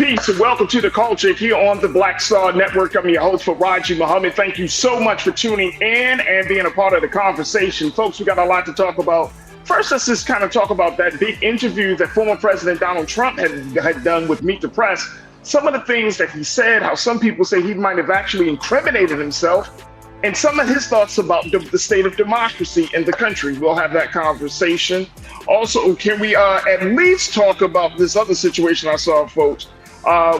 Peace and welcome to the culture here on the Black Star Network. I'm your host, Farajii Muhammad. Thank you so much for tuning in and being a part of the conversation. Folks, we got a lot to talk about. First, let's just kind of talk about that big interview that former President Donald Trump had done with Meet the Press. Some of the things that he said, how some people say he might have actually incriminated himself, and some of his thoughts about the state of democracy in the country. We'll have that conversation. Also, can we at least talk about this other situation I saw, folks,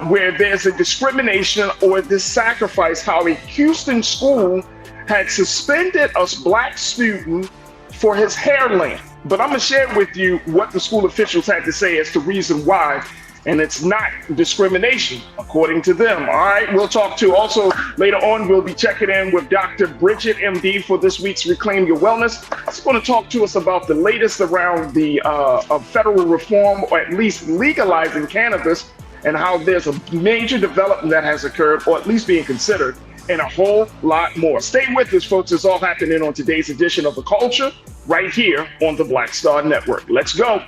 where there's a discrimination or this sacrifice, how a Houston school had suspended a black student for his hair length. But I'm going to share with you what the school officials had to say as to reason why. And it's not discrimination, according to them. All right, we'll talk to also later on. We'll be checking in with Dr. Bridget, MD, for this week's Reclaim Your Wellness. She's going to talk to us about the latest around the federal reform, or at least legalizing cannabis, and how there's a major development that has occurred, or at least being considered, and a whole lot more. Stay with us, folks. It's all happening on today's edition of The Culture, right here on the Black Star Network. Let's go.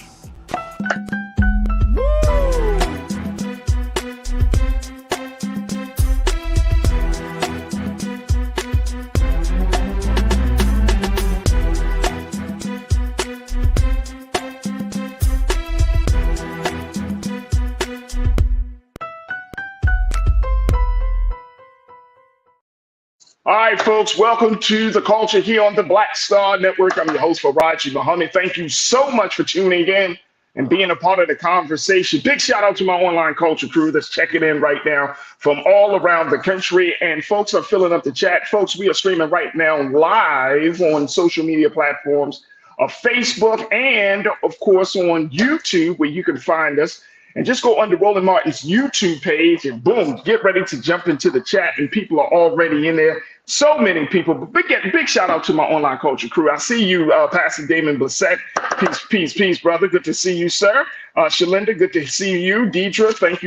All right, folks, welcome to The Culture here on the Black Star Network. I'm your host, Farajii Muhammad. Thank you so much for tuning in and being a part of the conversation. Big shout out to my online culture crew that's checking in right now from all around the country. And folks are filling up the chat. Folks, we are streaming right now live on social media platforms of Facebook and, of course, on YouTube, where you can find us. And just go under Roland Martin's YouTube page and boom, get ready to jump into the chat. And people are already in there. So many people. But big shout out to my online culture crew. I see you, Pastor Damon Blissett. Peace, brother. Good to see you, sir. Shalinda, good to see you. Deidre, thank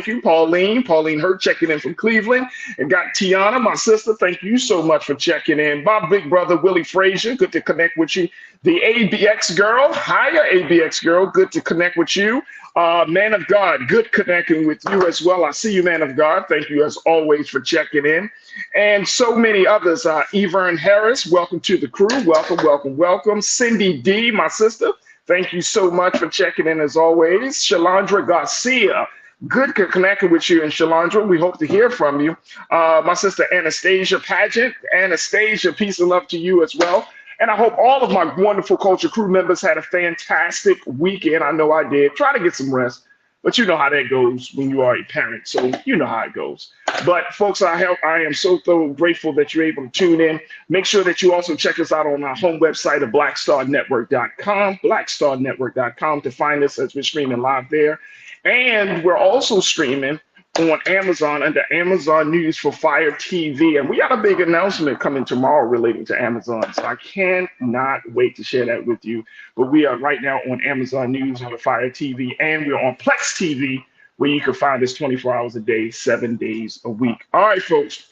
you. Pauline Hurt checking in from Cleveland. And got Tiana, my sister. Thank you so much for checking in. My big brother, Willie Frazier. Good to connect with you. The ABX girl. Hiya, ABX girl. Good to connect with you. Man of God, good connecting with you as well. I see you, man of God. Thank you as always for checking in. And so many others. Evern Harris, welcome to the crew. Welcome. Cindy D, my sister. Thank you so much for checking in as always. Shalandra Garcia, good connecting with you. And Shalandra, we hope to hear from you. My sister Anastasia Pageant. Anastasia, peace and love to you as well. And I hope all of my wonderful culture crew members had a fantastic weekend. I know I did. Try to get some rest, but you know how that goes when you are a parent. So you know how it goes. But folks, I am so grateful that you're able to tune in. Make sure that you also check us out on our home website of blackstarnetwork.com to find us as we're streaming live there. And we're also streaming on Amazon under Amazon News for Fire TV. And we got a big announcement coming tomorrow relating to Amazon. So I cannot wait to share that with you. But we are right now on Amazon News on the Fire TV, and we're on Plex TV, where you can find us 24 hours a day, 7 days a week. All right, folks,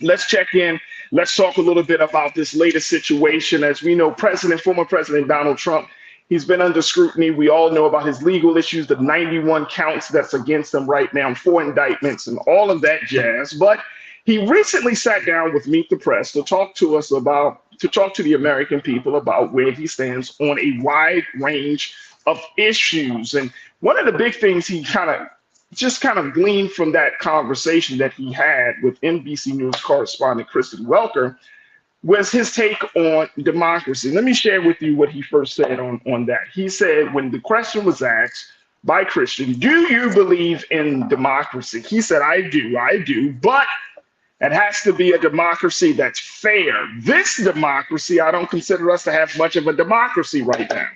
let's check in. Let's talk a little bit about this latest situation. As we know, former President Donald Trump, he's been under scrutiny. We all know about his legal issues, the 91 counts that's against him right now, 4 indictments and all of that jazz. But he recently sat down with Meet the Press to talk to the American people about where he stands on a wide range of issues. And one of the big things he kind of gleaned from that conversation that he had with NBC News correspondent Kristen Welker was his take on democracy. Let me share with you what he first said on that. He said, when the question was asked by Christian, do you believe in democracy? He said, I do, but it has to be a democracy that's fair. This democracy, I don't consider us to have much of a democracy right now.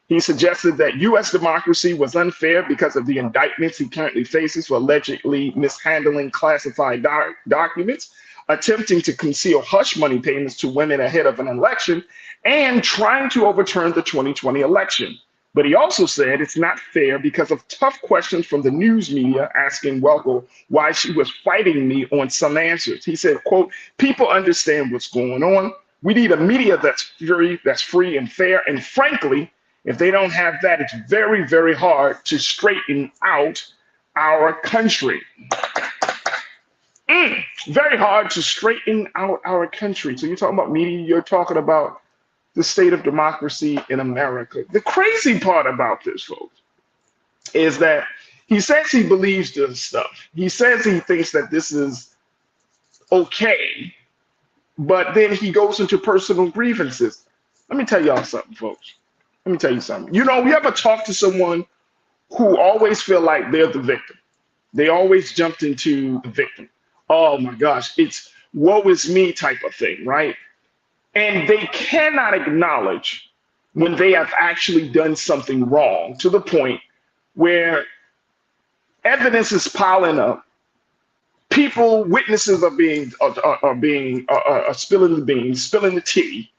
He suggested that U.S. democracy was unfair because of the indictments he currently faces for allegedly mishandling classified documents, attempting to conceal hush money payments to women ahead of an election, and trying to overturn the 2020 election. But he also said it's not fair because of tough questions from the news media asking Welker why she was fighting me on some answers. He said, quote, people understand what's going on. We need a media that's free and fair. And frankly, if they don't have that, it's very, very hard to straighten out our country. Very hard to straighten out our country. So you're talking about media, you're talking about the state of democracy in America. The crazy part about this, folks, is that he says he believes this stuff. He says he thinks that this is okay, but then he goes into personal grievances. Let me tell y'all something, folks. Let me tell you something. You know, you ever talk to someone who always feel like they're the victim? They always jumped into the victim. Oh my gosh, it's woe is me type of thing, right? And they cannot acknowledge when they have actually done something wrong, to the point where evidence is piling up, people, witnesses are being spilling the beans, spilling the tea,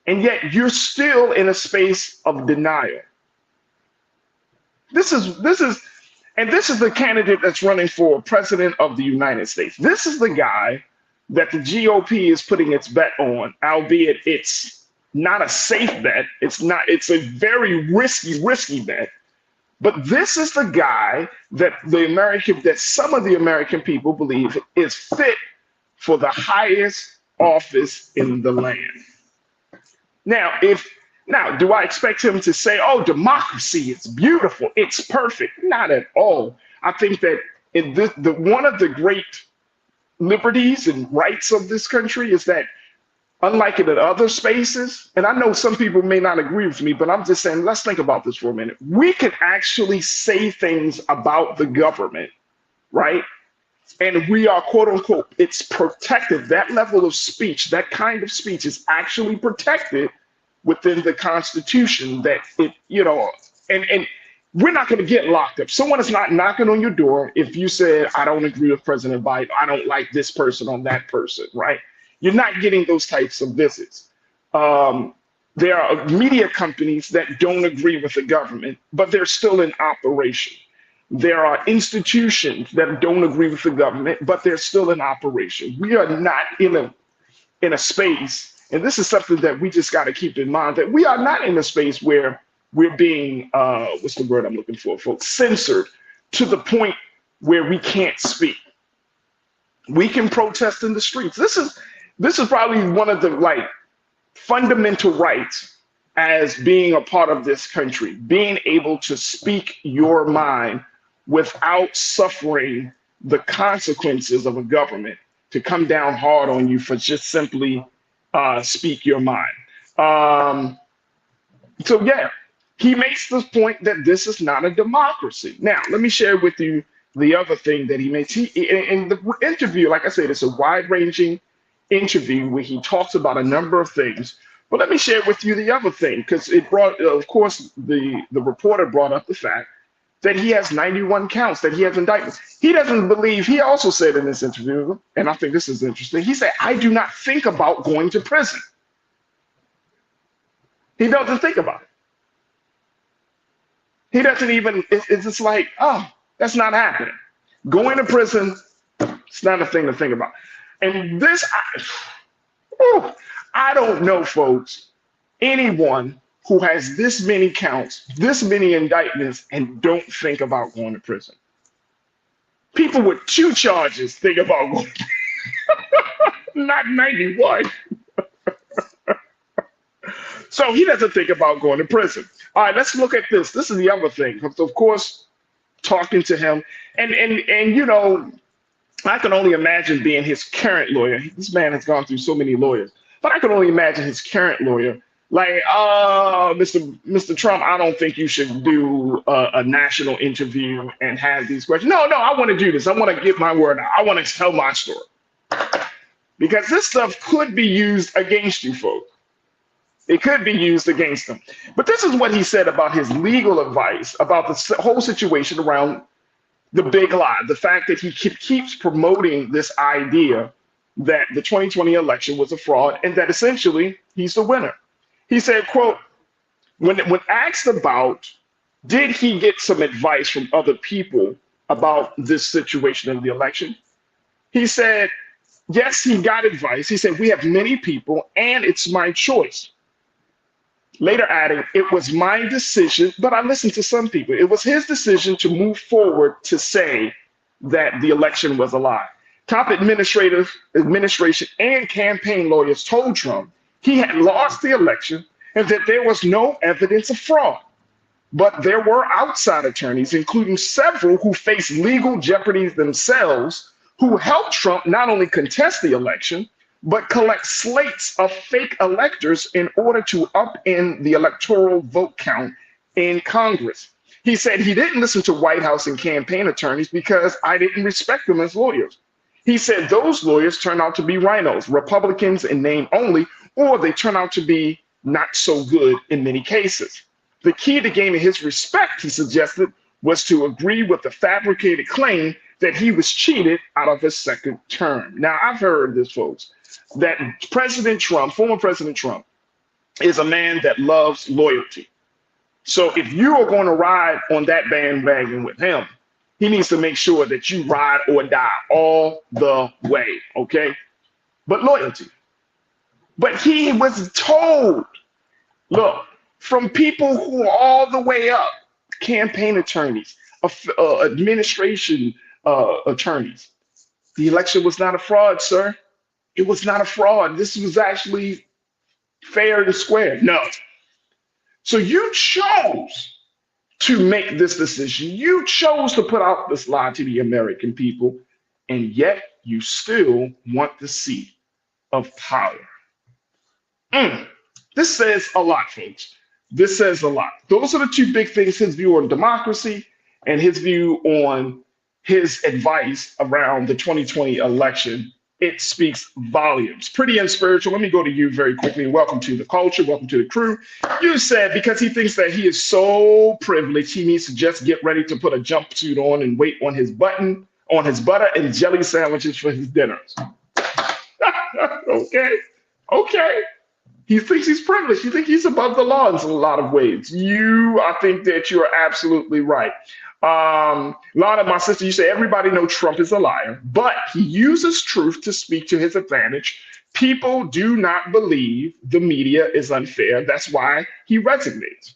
and yet you're still in a space of denial. This is the candidate that's running for president of the United States. This is the guy that the GOP is putting its bet on, albeit it's not a safe bet. It's a very risky bet. But this is the guy that some of the American people believe is fit for the highest office in the land. Now, do I expect him to say, "Oh, democracy, it's beautiful, it's perfect"? Not at all. I think that one of the great liberties and rights of this country is that, unlike in other spaces, and I know some people may not agree with me, but I'm just saying, let's think about this for a minute. We can actually say things about the government, right? And we are, quote unquote, it's protected. That level of speech, that kind of speech is actually protected within the Constitution, that and we're not going to get locked up. Someone is not knocking on your door if you said, "I don't agree with President Biden. I don't like this person on that person," right? You're not getting those types of visits. There are media companies that don't agree with the government, but they're still in operation. There are institutions that don't agree with the government, but they're still in operation. We are not in a space, and this is something that we just got to keep in mind, that we are not in a space where we're being, what's the word I'm looking for, folks, censored to the point where we can't speak. We can protest in the streets. This is probably one of the fundamental rights as being a part of this country, being able to speak your mind without suffering the consequences of a government to come down hard on you for just simply speak your mind. So yeah, he makes the point that this is not a democracy. Now, let me share with you the other thing that he makes. In the interview, like I said, it's a wide-ranging interview where he talks about a number of things. But let me share with you the other thing, because it brought, of course, the reporter brought up the fact that he has 91 counts, that he has indictments. He doesn't believe, he also said in this interview, and I think this is interesting, he said, "I do not think about going to prison." He doesn't think about it. He doesn't even, it's just like, oh, that's not happening. Going to prison, it's not a thing to think about. And this, I don't know, folks, anyone who has this many counts, this many indictments, and don't think about going to prison. People with 2 charges think about going to prison, not 91. So he doesn't think about going to prison. All right, let's look at this. This is the other thing. Of course, talking to him, and I can only imagine being his current lawyer. This man has gone through so many lawyers, but I can only imagine his current lawyer. Like, Mr. Trump, I don't think you should do a national interview and have these questions. No, I want to do this. I want to get my word out. I want to tell my story. Because this stuff could be used against you, folks. It could be used against him. But this is what he said about his legal advice, about the whole situation around the big lie, the fact that he keeps promoting this idea that the 2020 election was a fraud and that essentially he's the winner. He said, quote, when asked about did he get some advice from other people about this situation in the election, he said, yes, he got advice. He said, we have many people and it's my choice. later adding, "It was my decision, but I listened to some people. It was his decision to move forward to say that the election was a lie." Top administration and campaign lawyers told Trump he had lost the election and that there was no evidence of fraud. But there were outside attorneys, including several who faced legal jeopardy themselves, who helped Trump not only contest the election, but collect slates of fake electors in order to upend the electoral vote count in Congress. He said he didn't listen to White House and campaign attorneys because I didn't respect them as lawyers. He said those lawyers turned out to be rhinos, Republicans in name only, or they turn out to be not so good in many cases. The key to gaining his respect, he suggested, was to agree with the fabricated claim that he was cheated out of his second term. Now, I've heard this, folks, that President Trump, former President Trump, is a man that loves loyalty. So if you are going to ride on that bandwagon with him, he needs to make sure that you ride or die all the way, okay? But loyalty. But he was told, look, from people who are all the way up, campaign attorneys, administration attorneys, the election was not a fraud, sir. It was not a fraud. This was actually fair and square. No. So you chose to make this decision. You chose to put out this lie to the American people, and yet you still want the seat of power. This says a lot, folks. This says a lot. Those are the two big things: his view on democracy and his view on his advice around the 2020 election. It speaks volumes. Pretty unspiritual. Let me go to you very quickly. Welcome to the culture. Welcome to the crew. You said because he thinks that he is so privileged, he needs to just get ready to put a jumpsuit on and wait on his butter and jelly sandwiches for his dinners. Okay. He thinks he's privileged. You think he's above the law in a lot of ways. I think that you're absolutely right. Lana, my sister, you say everybody knows Trump is a liar, but he uses truth to speak to his advantage. People do not believe the media is unfair. That's why he resignates.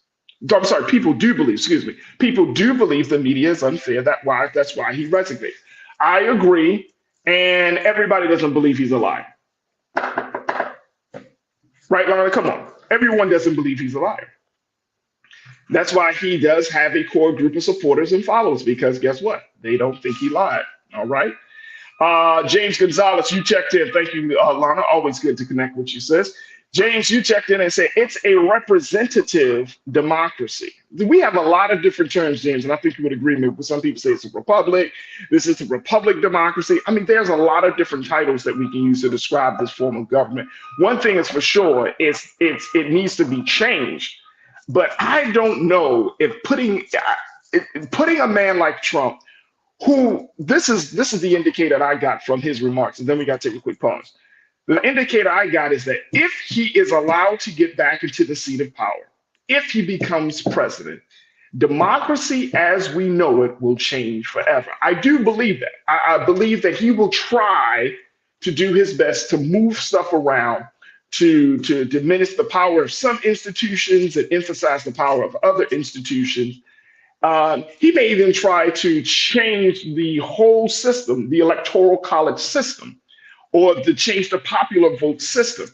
I'm sorry, people do believe the media is unfair. That's why he resignates. I agree, and everybody doesn't believe he's a liar. Right, Lana? Come on. Everyone doesn't believe he's a liar. That's why he does have a core group of supporters and followers, because guess what? They don't think he lied. All right. James Gonzalez, you checked in. Thank you, Lana. Always good to connect with you, sis. James, you checked in and said it's a representative democracy. We have a lot of different terms, James, and I think you would agree with me. Some people say it's a republic. This is a republic democracy. I mean, there's a lot of different titles that we can use to describe this form of government. One thing is for sure, it needs to be changed. But I don't know if putting a man like Trump, who this is the indicator I got from his remarks, and then we got to take a quick pause. The indicator I got is that if he is allowed to get back into the seat of power, if he becomes president, democracy as we know it will change forever. I do believe that. I believe that he will try to do his best to move stuff around, to diminish the power of some institutions and emphasize the power of other institutions. He may even try to change the whole system, the electoral college system, or to change the popular vote system,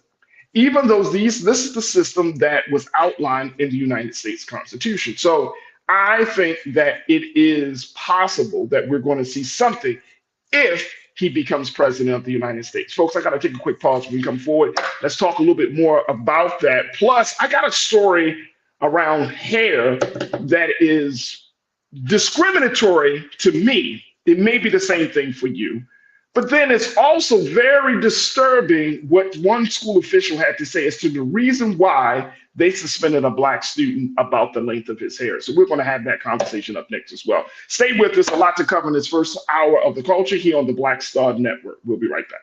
even though this is the system that was outlined in the United States Constitution. So I think that it is possible that we're going to see something if he becomes president of the United States. Folks, I got to take a quick pause when we come forward. Let's talk a little bit more about that. Plus, I got a story around hair that is discriminatory to me. It may be the same thing for you. But then it's also very disturbing what one school official had to say as to the reason why they suspended a Black student about the length of his hair. So we're going to have that conversation up next as well. Stay with us. A lot to cover in this first hour of the culture here on the Black Star Network. We'll be right back.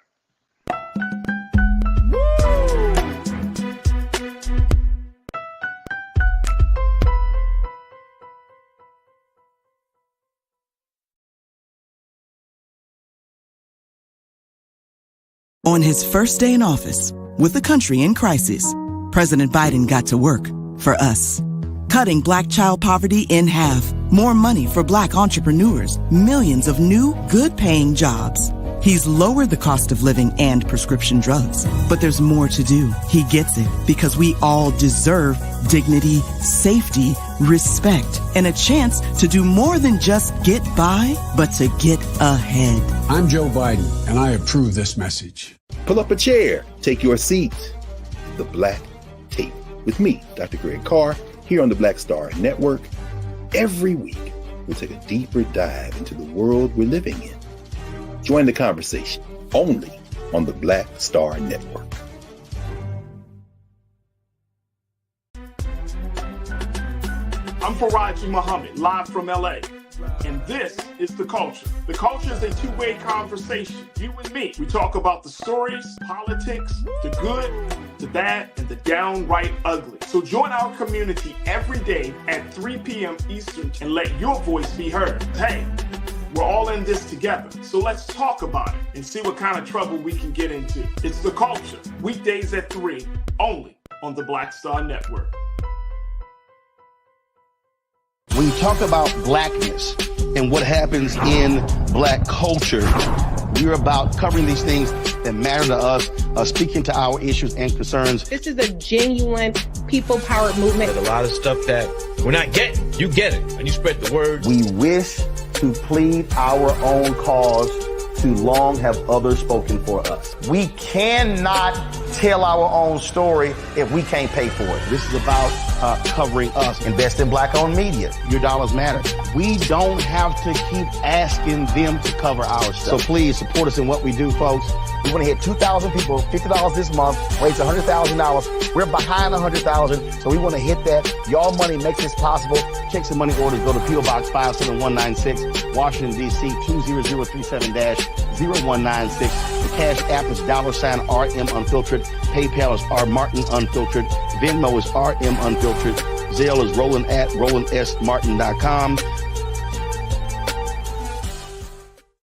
On his first day in office, with the country in crisis, President Biden got to work, For us, cutting Black child poverty in half, more money for Black entrepreneurs, millions of new, good-paying jobs. He's lowered the cost of living and prescription drugs. But there's more to do. He gets it because we all deserve dignity, safety, respect, and a chance to do more than just get by, but to get ahead. I'm Joe Biden, and I approve this message. Pull up a chair, take your seat. The Black Tape with me, Dr. Greg Carr, here on the Black Star Network. Every week, we'll take a deeper dive into the world we're living in. Join the conversation only on the Black Star Network. I'm Farajii Muhammad, live from LA. And this is The Culture. The Culture is a two-way conversation. You and me. We talk about the stories, politics, the good, the bad, and the downright ugly. So join our community every day at 3 p.m. Eastern and let your voice be heard. Hey, we're all in this together. So let's talk about it and see what kind of trouble we can get into. It's The Culture, weekdays at 3, only on the Black Star Network. When you talk about blackness and what happens in Black culture, we're about covering these things that matter to us, speaking to our issues and concerns. This is a genuine people-powered movement. There's a lot of stuff that we're not getting. You get it, and you spread the word. We wish to plead our own cause. Too long have others spoken for us. We cannot tell our own story if we can't pay for it. This is about covering us. Invest in Black-owned media. Your dollars matter. We don't have to keep asking them to cover our stuff. So please support us in what we do, folks. We want to hit 2,000 people, $50 this month, raise $100,000. We're behind 100,000, so we want to hit that. Y'all money makes this possible. Checks and money orders go to P.O. Box 57196, Washington, D.C. 20037-0196. The Cash App is $RM Unfiltered. PayPal is R Martin Unfiltered. Venmo is RM Unfiltered. Zelle is Roland@RolandSMartin.com.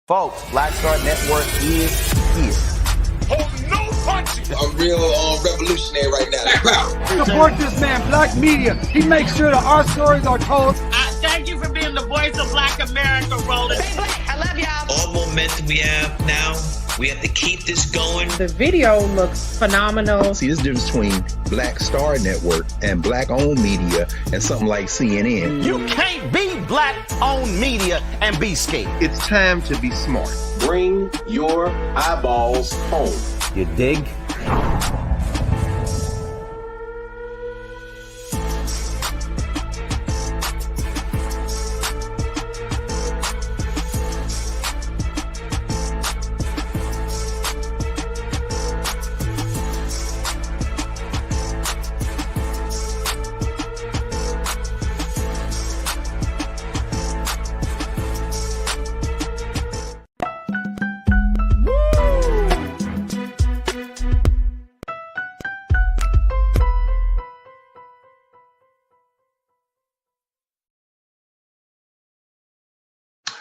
Folks, Black Star Network is here. Oh, no punches! I'm real revolutionary right now. Support this man, Black media. He makes sure that our stories are told. Thank you for being the voice of Black America, Roland. I love y'all. All momentum we have now, we have to keep this going. The video looks phenomenal. See, this difference between Black Star Network and Black-owned media and something like CNN. You can't be Black-owned media and be scared. It's time to be smart. Bring your eyeballs home. You dig?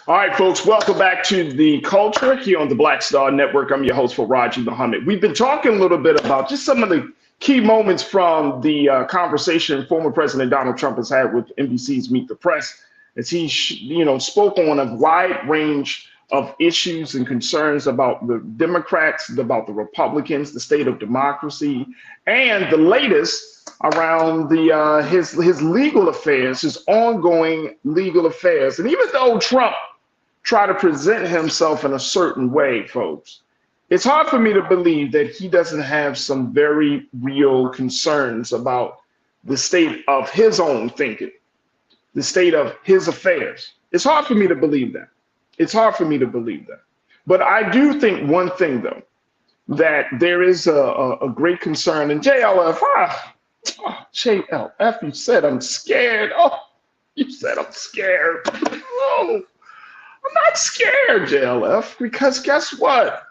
All right, folks, welcome back to The Culture here on the Black Star Network. I'm your host, Farajii Muhammad. We've been talking a little bit about just some of the key moments from the conversation former President Donald Trump has had with NBC's Meet the Press, as he spoke on a wide range of issues and concerns about the Democrats, about the Republicans, the state of democracy, and the latest around his legal affairs, his ongoing legal affairs. And even though Trump try to present himself in a certain way, folks, it's hard for me to believe that he doesn't have some very real concerns about the state of his own thinking, the state of his affairs. It's hard for me to believe that. It's hard for me to believe that. But I do think one thing, though, that there is a great concern in JLF. JLF, you said I'm scared. Oh, you said I'm scared. Oh, I'm not scared, JLF, because guess what?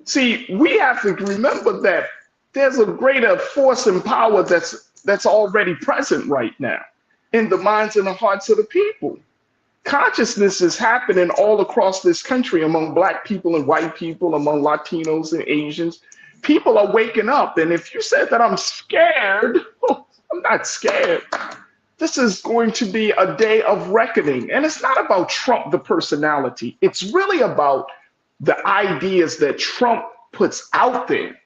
See, we have to remember that there's a greater force and power that's already present right now in the minds and the hearts of the people. Consciousness is happening all across this country among Black people and white people, among Latinos and Asians. People are waking up. And if you said that I'm scared, I'm not scared. This is going to be a day of reckoning. And it's not about Trump, the personality. It's really about the ideas that Trump puts out there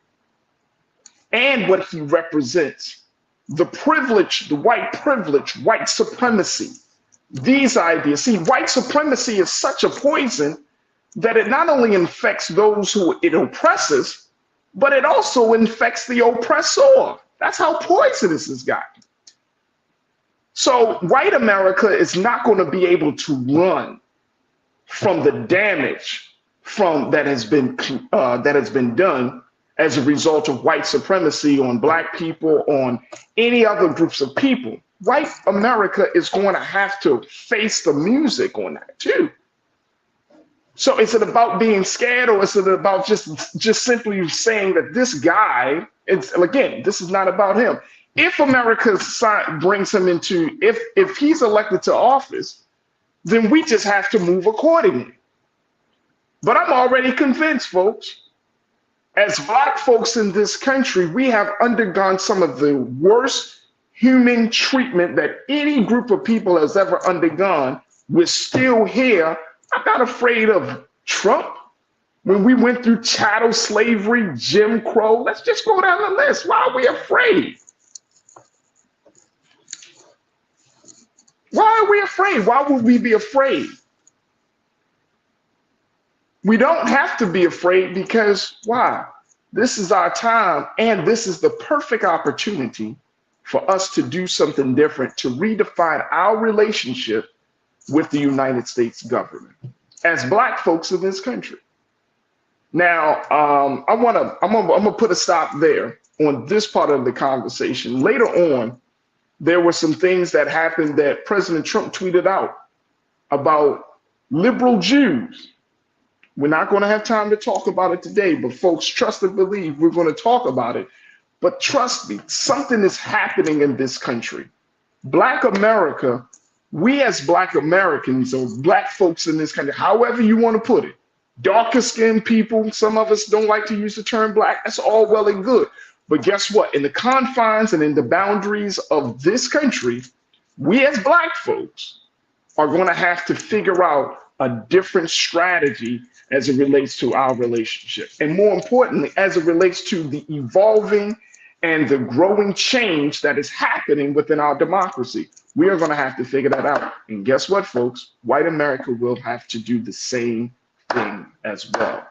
and what he represents. The privilege, the white privilege, white supremacy, these ideas. See, white supremacy is such a poison that it not only infects those who it oppresses, but it also infects the oppressor. That's how poisonous it's gotten. So white America is not going to be able to run from the damage that has been done as a result of white supremacy on black people, on any other groups of people. White America is going to have to face the music on that too. So is it about being scared, or is it about just simply saying that this guy, again, this is not about him. If America brings him into, if he's elected to office, then we just have to move accordingly. But I'm already convinced, folks, as black folks in this country, we have undergone some of the worst human treatment that any group of people has ever undergone. We're still here. I'm not afraid of Trump. When we went through chattel slavery, Jim Crow, let's just go down the list. Why are we afraid? Why are we afraid? Why would we be afraid? We don't have to be afraid, because why? This is our time, and this is the perfect opportunity for us to do something different, to redefine our relationship with the United States government as black folks in this country. Now, I'm gonna put a stop there on this part of the conversation. Later on, there were some things that happened that President Trump tweeted out about liberal Jews. We're not going to have time to talk about it today, but folks, trust and believe we're going to talk about it. But trust me, something is happening in this country. Black America, we as Black Americans, or black folks in this country, however you want to put it, darker skinned people, some of us don't like to use the term black, that's all well and good. But guess what? In the confines and in the boundaries of this country, we as black folks are going to have to figure out a different strategy as it relates to our relationship. And more importantly, as it relates to the evolving and the growing change that is happening within our democracy. We are going to have to figure that out. And guess what, folks? White America will have to do the same thing as well.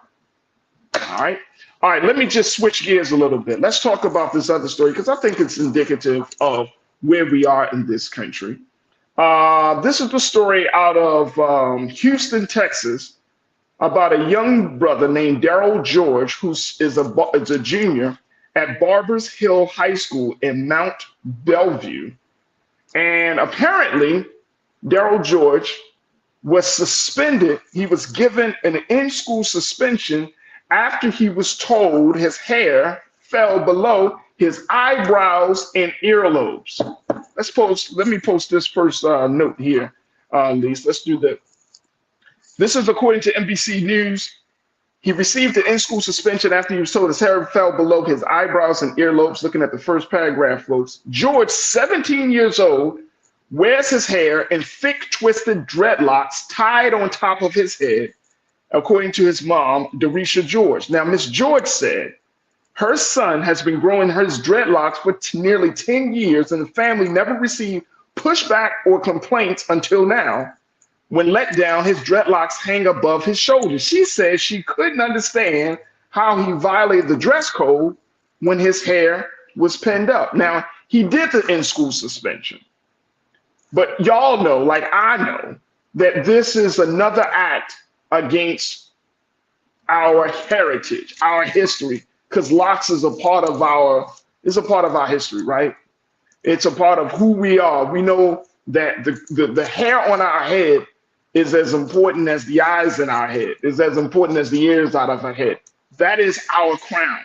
All right. All right, let me just switch gears a little bit. Let's talk about this other story, because I think it's indicative of where we are in this country. This is the story out of Houston, Texas, about a young brother named Daryl George, who is a junior at Barbers Hill High School in Mount Bellevue. And apparently, Daryl George was suspended. He was given an in-school suspension after he was told his hair fell below his eyebrows and earlobes. Let me post this first note here, Lise. Let's do that. This is according to NBC News. He received an in-school suspension after he was told his hair fell below his eyebrows and earlobes. Looking at the first paragraph, folks. George, 17 years old, wears his hair in thick, twisted dreadlocks tied on top of his head, according to his mom, Darisha George. Now, Miss George said her son has been growing his dreadlocks for nearly 10 years, and the family never received pushback or complaints until now. When let down, his dreadlocks hang above his shoulders. She says she couldn't understand how he violated the dress code when his hair was pinned up. Now, he did the in-school suspension, but y'all know, like I know, that this is another act against our heritage, our history, because locks is a part of our history, right? It's a part of who we are. We know that the hair on our head is as important as the eyes in our head, is as important as the ears out of our head. That is our crown.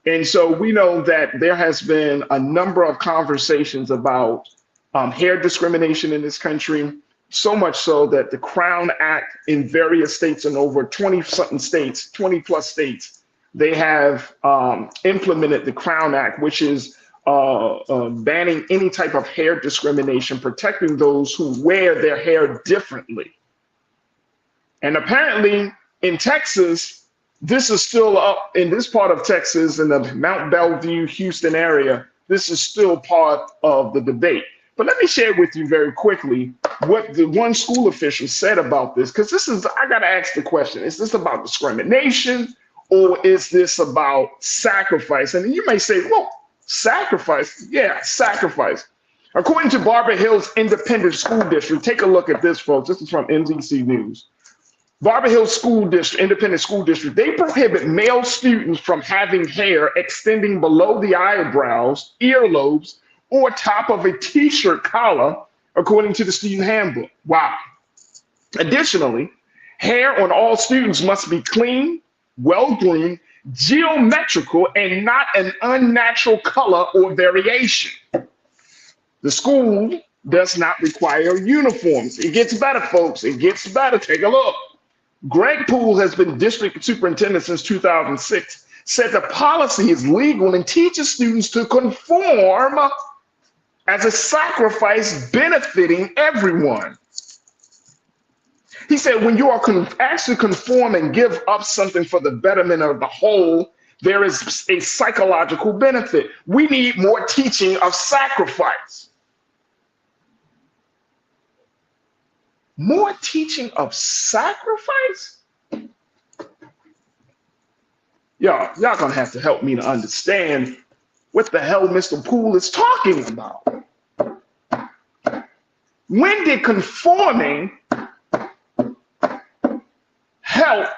And so we know that there has been a number of conversations about hair discrimination in this country, so much so that the Crown Act in various states, and over 20-something states, 20 plus states, they have implemented the Crown Act, which is banning any type of hair discrimination, protecting those who wear their hair differently. And apparently in Texas, this is still up in this part of Texas, in the Mount Bellevue, Houston area. This is still part of the debate. But let me share with you very quickly what the one school official said about this, because I got to ask the question, is this about discrimination or is this about sacrifice? And you may say, well, sacrifice, yeah, sacrifice. According to Barber Hills Independent School District, take a look at this, folks. This is from NBC News. Barber Hills School District, Independent School District, they prohibit male students from having hair extending below the eyebrows, earlobes, or top of a t-shirt collar, according to the student handbook. Wow. Additionally, hair on all students must be clean, well-groomed, geometrical, and not an unnatural color or variation. The school does not require uniforms. It gets better, folks. It gets better. Take a look. Greg Poole has been district superintendent since 2006, said the policy is legal and teaches students to conform as a sacrifice benefiting everyone. He said, when you are actually conform and give up something for the betterment of the whole, there is a psychological benefit. We need more teaching of sacrifice. More teaching of sacrifice? Y'all gonna have to help me to understand what the hell Mr. Poole is talking about. When did conforming help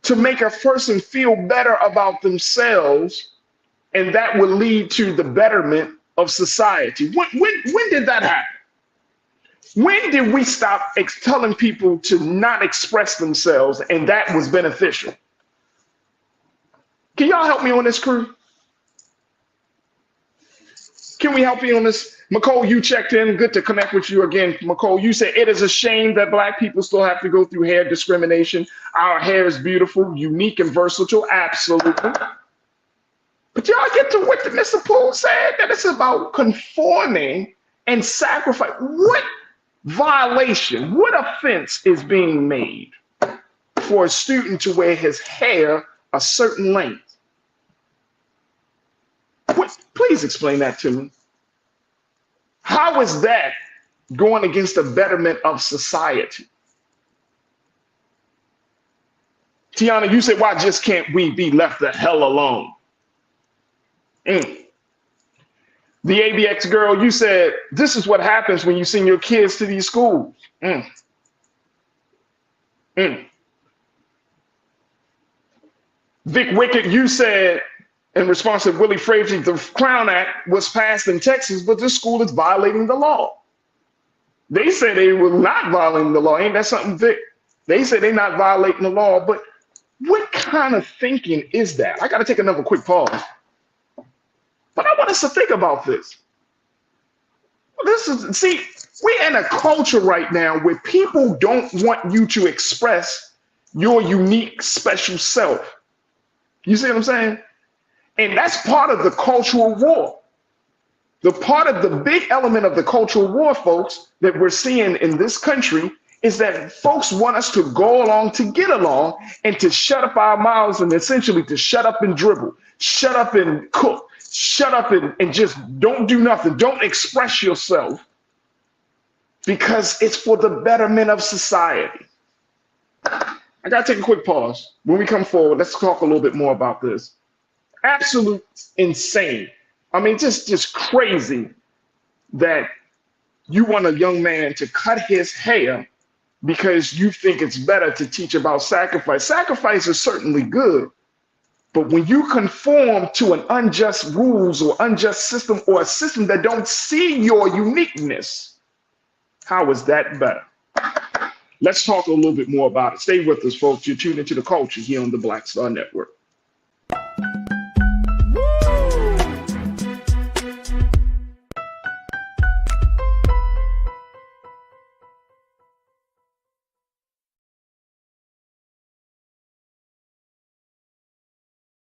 to make a person feel better about themselves, and that would lead to the betterment of society? When did that happen? When did we stop telling people to not express themselves and that was beneficial? Can y'all help me on this, crew? Can we help you on this? McCole, you checked in. Good to connect with you again. McCole, you said it is a shame that Black people still have to go through hair discrimination. Our hair is beautiful, unique, and versatile. Absolutely. But y'all get to what Mr. Poole said, that it's about conforming and sacrifice. What violation, what offense is being made for a student to wear his hair a certain length? Please explain that to me. How is that going against the betterment of society? Tiana, you said, why just can't we be left the hell alone? The ABX girl, you said, this is what happens when you send your kids to these schools. Vic Wicked, you said, in response to Willie Frazee, the Crown Act was passed in Texas, but this school is violating the law. They say they were not violating the law. Ain't that something, Vic? They say they're not violating the law, but what kind of thinking is that? I got to take another quick pause. But I want us to think about this. See, we're in a culture right now where people don't want you to express your unique, special self. You see what I'm saying? And that's part of the cultural war. The part of the big element of the cultural war, folks, that we're seeing in this country is that folks want us to go along to get along and to shut up our mouths and essentially to shut up and dribble, shut up and cook, shut up and just don't do nothing. Don't express yourself because it's for the betterment of society. I got to take a quick pause. When we come forward, let's talk a little bit more about this. Absolute insane. I mean, just crazy that you want a young man to cut his hair because you think it's better to teach about sacrifice. Sacrifice is certainly good, but when you conform to an unjust rules or unjust system or a system that don't see your uniqueness, how is that better? Let's talk a little bit more about it. Stay with us, folks. You're tuned into The Culture here on the Black Star Network.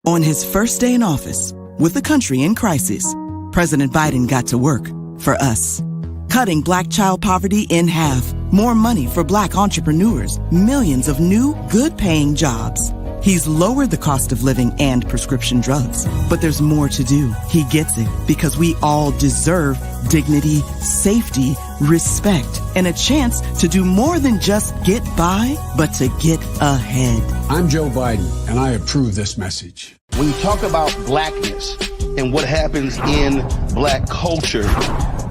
On his first day in office, with the country in crisis, President Biden got to work for us. Cutting Black child poverty in half. More money for Black entrepreneurs. Millions of new, good-paying jobs. He's lowered the cost of living and prescription drugs. But there's more to do. He gets it because we all deserve dignity, safety, respect, and a chance to do more than just get by, but to get ahead. I'm Joe Biden, and I approve this message. When you talk about blackness and what happens in black culture,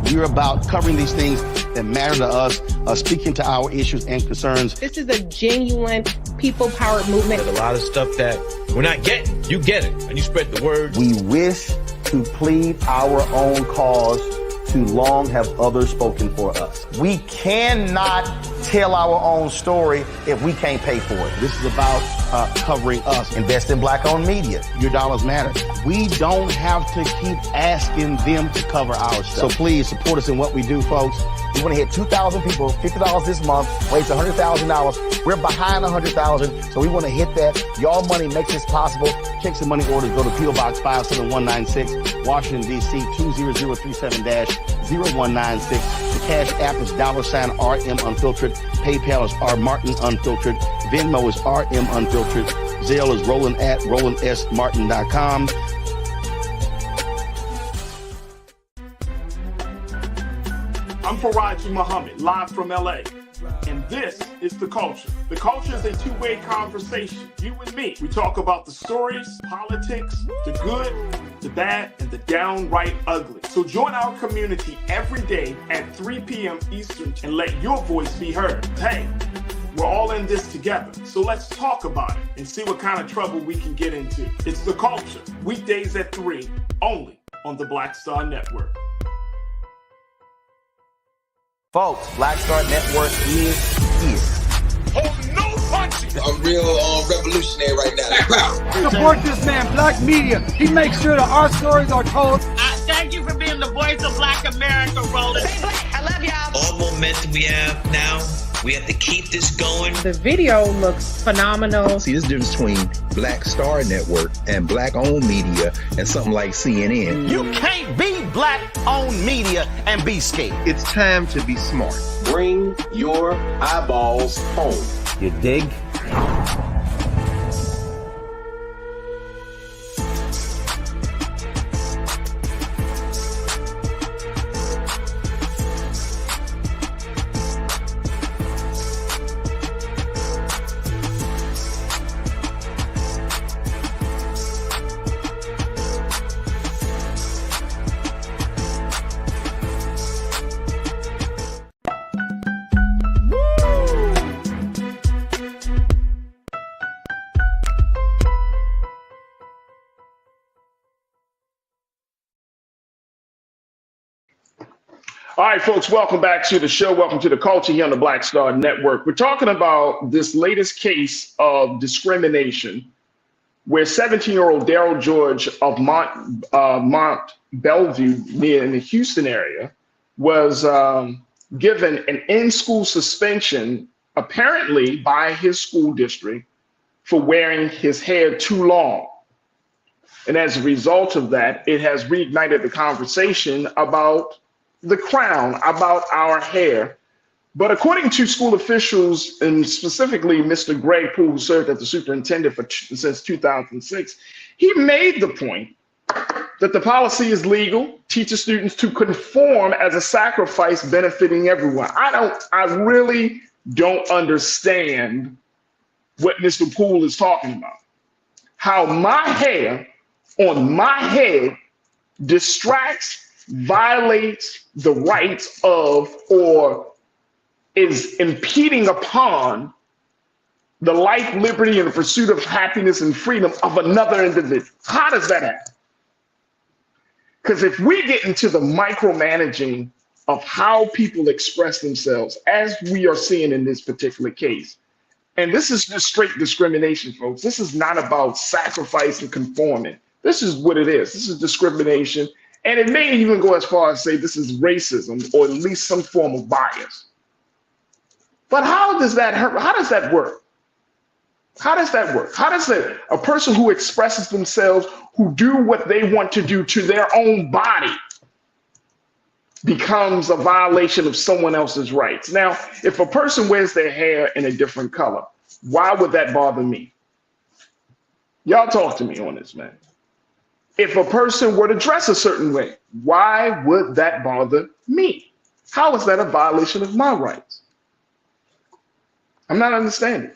you're about covering these things that matter to us, speaking to our issues and concerns. This is a genuine people-powered movement. There's a lot of stuff that we're not getting. You get it, and you spread the word. We wish to plead our own cause. Too long have others spoken for us. We cannot tell our own story if we can't pay for it. This is about covering us. Invest in Black-owned media. Your dollars matter. We don't have to keep asking them to cover our stuff. So please support us in what we do, folks. We want to hit 2,000 people, $50 this month, raise $100,000. We're behind 100,000, so we want to hit that. Y'all money makes this possible. Check some money orders. Go to P.O. Box 57196, Washington, D.C. 20037-0196. The Cash App is $RM Unfiltered. PayPal is R Martin Unfiltered. Venmo is RM Unfiltered. Zelle is Roland at RolandSMartin.com. I'm Farajii Muhammad, live from LA. And this is The Culture. The Culture is a two-way conversation. You and me. We talk about the stories, politics, the good, the bad, and the downright ugly. So join our community every day at 3 p.m. Eastern and let your voice be heard. Hey, we're all in this together. So let's talk about it and see what kind of trouble we can get into. It's The Culture, weekdays at 3, only on the Black Star Network. Folks, Black Star Network is here. Oh, no punching! I'm real revolutionary right now. Support this man, Black Media. He makes sure that our stories are told. Thank you for being the voice of Black America, Roland. Stay black. I love y'all. All momentum we have now, we have to keep this going. The video looks phenomenal. See, this difference between Black Star Network and Black-owned media and something like CNN. You can't be Black-owned media and be scared. It's time to be smart. Bring your eyeballs home. You dig? All right, folks, welcome back to the show. Welcome to The Culture here on the Black Star Network. We're talking about this latest case of discrimination where 17-year-old Daryl George of Mont Bellevue, near in the Houston area, was given an in-school suspension, apparently by his school district, for wearing his hair too long. And as a result of that, it has reignited the conversation about the crown, about our hair. But according to school officials, and specifically Mr. Greg Poole, who served as the superintendent since 2006, he made the point that the policy is legal, teaches students to conform as a sacrifice benefiting everyone. I really don't understand what Mr. Poole is talking about. How my hair on my head distracts, violates the rights of, or is impeding upon the life, liberty, and the pursuit of happiness and freedom of another individual. How does that happen? Because if we get into the micromanaging of how people express themselves, as we are seeing in this particular case, and this is just straight discrimination, folks. This is not about sacrifice and conforming. This is what it is. This is discrimination. And it may even go as far as say this is racism, or at least some form of bias. But how does that hurt? How does that work? How does that work? How does a person who expresses themselves, who do what they want to do to their own body, becomes a violation of someone else's rights. Now, if a person wears their hair in a different color, why would that bother me? Y'all talk to me on this, man. If a person were to dress a certain way, why would that bother me? How is that a violation of my rights? I'm not understanding.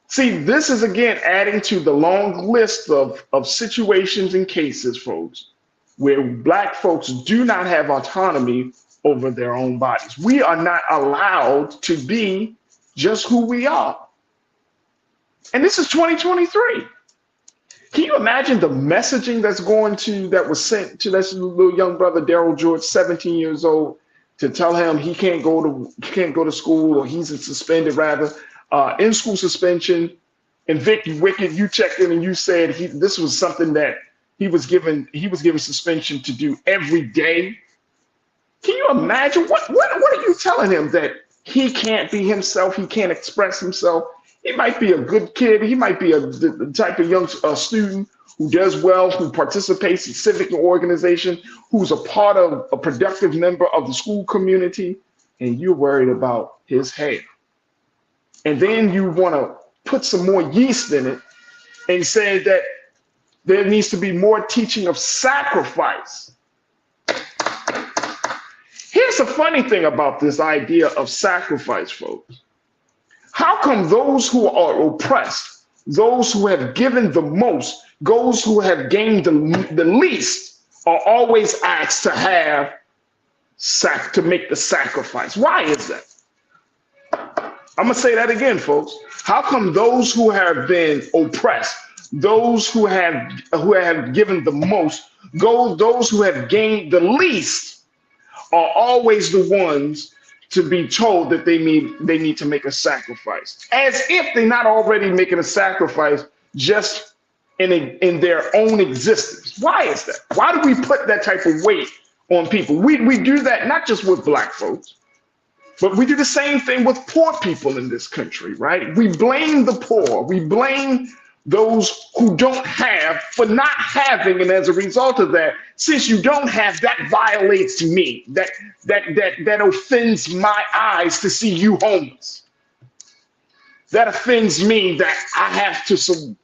See, this is again adding to the long list of situations and cases, folks, where Black folks do not have autonomy over their own bodies. We are not allowed to be just who we are. And this is 2023. Can you imagine the messaging that was sent to this little young brother, Daryl George, 17 years old, to tell him he can't go to school, or he's suspended rather, in school suspension. And Vic Wicked, you checked in and you said this was something that he was given suspension to do every day. Can you imagine what are you telling him, that he can't be himself, he can't express himself? He might be a good kid, he might be the type of young student who does well, who participates in civic organization, who's a part of a productive member of the school community, and you're worried about his hair. And then you want to put some more yeast in it and say that there needs to be more teaching of sacrifice. Here's the funny thing about this idea of sacrifice, folks. How come those who are oppressed, those who have given the most, those who have gained the least, are always asked to make the sacrifice? Why is that? I'm gonna say that again, folks. How come those who have been oppressed, those who have given the most, those who have gained the least, are always the ones to be told that they need to make a sacrifice, as if they're not already making a sacrifice just in their own existence? Why is that? Why do we put that type of weight on people? We do that not just with Black folks, but we do the same thing with poor people in this country, right? We blame the poor. We blame those who don't have for not having, and as a result of that, since you don't have, that violates me. That offends my eyes to see you homeless. That offends me that I have to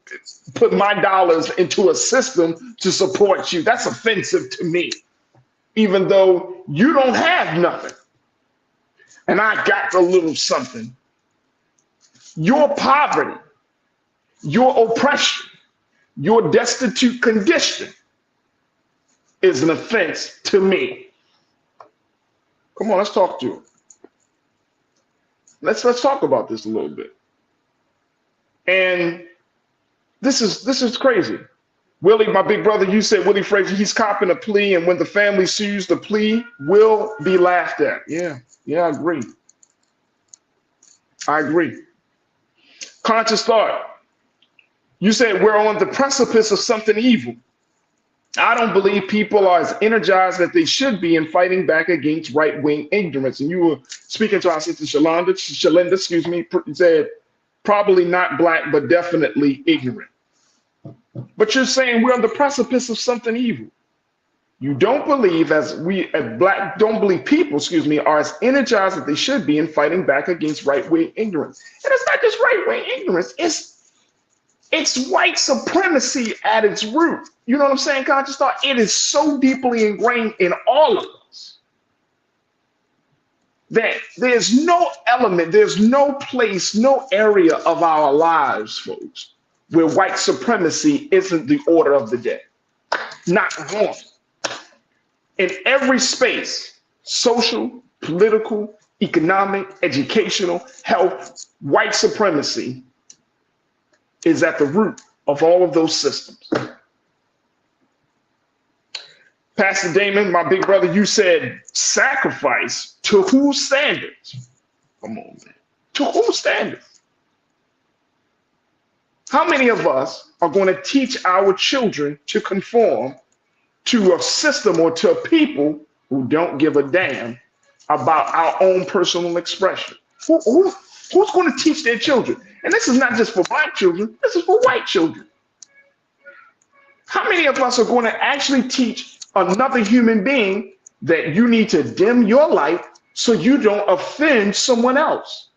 put my dollars into a system to support you. That's offensive to me, even though you don't have nothing and I got a little something. Your poverty, your oppression, your destitute condition is an offense to me. Come on, let's talk to him. Let's talk about this a little bit. And this is crazy. Willie, my big brother, you said Willie Frazier, he's copping a plea, and when the family sues, the plea will be laughed at. Yeah, I agree. Conscious thought. You said we're on the precipice of something evil. I don't believe people are as energized as they should be in fighting back against right-wing ignorance. And you were speaking to our sister Shalinda, said probably not Black, but definitely ignorant. But you're saying we're on the precipice of something evil. You don't believe, as Black don't believe people, are as energized as they should be in fighting back against right-wing ignorance. And it's not just right-wing ignorance, it's white supremacy at its root. You know what I'm saying, Conscious Thought? It is so deeply ingrained in all of us that there's no element, there's no place, no area of our lives, folks, where white supremacy isn't the order of the day. Not one. In every space, social, political, economic, educational, health, white supremacy is at the root of all of those systems. Pastor Damon, my big brother, you said sacrifice to whose standards? Come on, man. To whose standards? How many of us are going to teach our children to conform to a system or to people who don't give a damn about our own personal expression? Who's going to teach their children? And this is not just for Black children, this is for white children. How many of us are going to actually teach another human being that you need to dim your light so you don't offend someone else.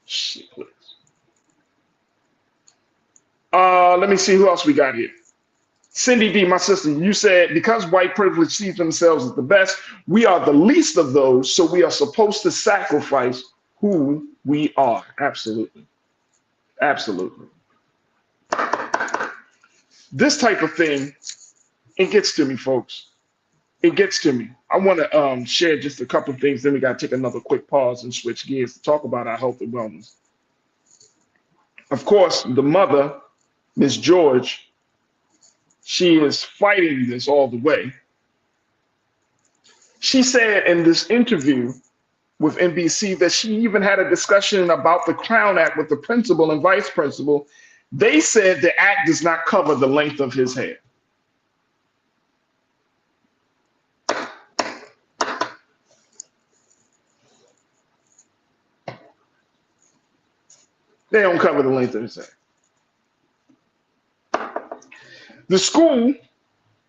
Shit. Let me see who else we got here. Cindy D, my sister, you said, because white privilege sees themselves as the best, we are the least of those, so we are supposed to sacrifice who we are. Absolutely. Absolutely. This type of thing, it gets to me, folks. It gets to me. I want to share just a couple of things, then we got to take another quick pause and switch gears to talk about our health and wellness. Of course, the mother, Miss George, she is fighting this all the way. She said in this interview with NBC that she even had a discussion about the Crown Act with the principal and vice principal. They said the act does not cover the length of his hair. They don't cover the length of his hair. The school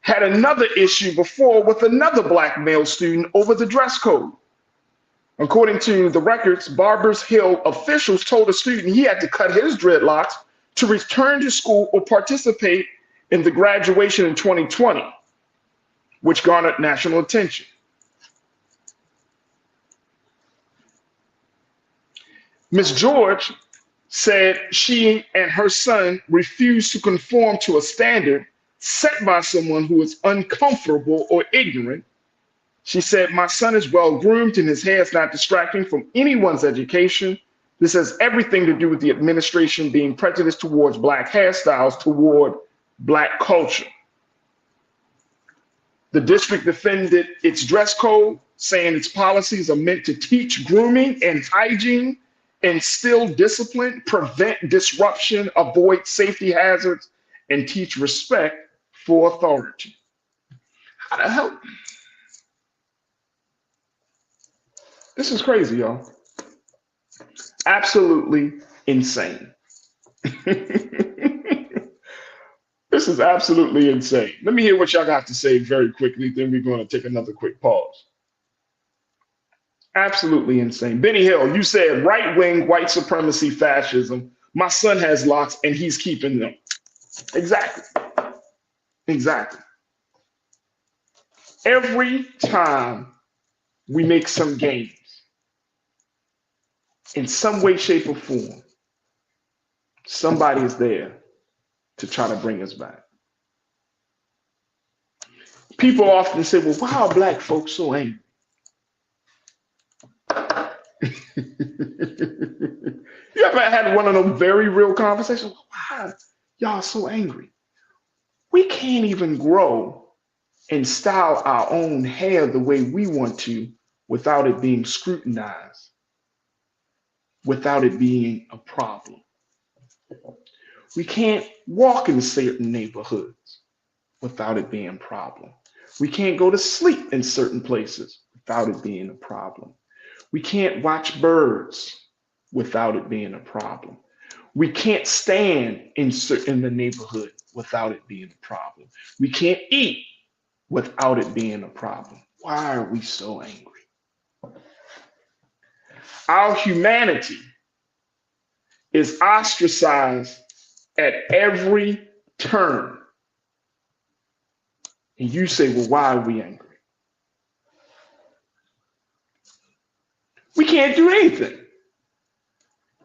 had another issue before with another black male student over the dress code. According to the records, Barbers Hill officials told a student he had to cut his dreadlocks to return to school or participate in the graduation in 2020, which garnered national attention. Ms. George said she and her son refused to conform to a standard set by someone who is uncomfortable or ignorant. She said, my son is well groomed and his hair is not distracting from anyone's education. This has everything to do with the administration being prejudiced towards black hairstyles, toward black culture. The district defended its dress code, saying its policies are meant to teach grooming and hygiene, instill discipline, prevent disruption, avoid safety hazards, and teach respect for authority. How the hell? This is crazy, y'all. Absolutely insane. This is absolutely insane. Let me hear what y'all got to say very quickly, then we're going to take another quick pause. Absolutely insane. Benny Hill, you said right-wing white supremacy fascism. My son has locks and he's keeping them. Exactly. Exactly. Every time we make some gains, in some way, shape, or form, somebody is there to try to bring us back. People often say, well, why are black folks so angry? You ever had one of those very real conversations? Why are y'all so angry? We can't even grow and style our own hair the way we want to without it being scrutinized, without it being a problem. We can't walk in certain neighborhoods without it being a problem. We can't go to sleep in certain places without it being a problem. We can't watch birds without it being a problem. We can't stand in the neighborhood without it being a problem. We can't eat without it being a problem. Why are we so angry? Our humanity is ostracized at every turn. And you say, well, why are we angry? We can't do anything.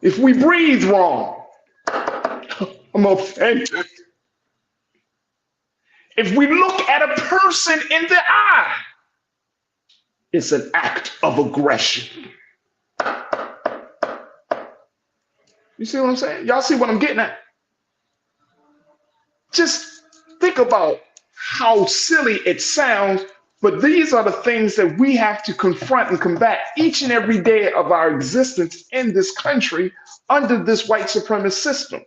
If we breathe wrong, I'm offended. If we look at a person in the eye, it's an act of aggression. You see what I'm saying? Y'all see what I'm getting at? Just think about how silly it sounds, but these are the things that we have to confront and combat each and every day of our existence in this country under this white supremacist system.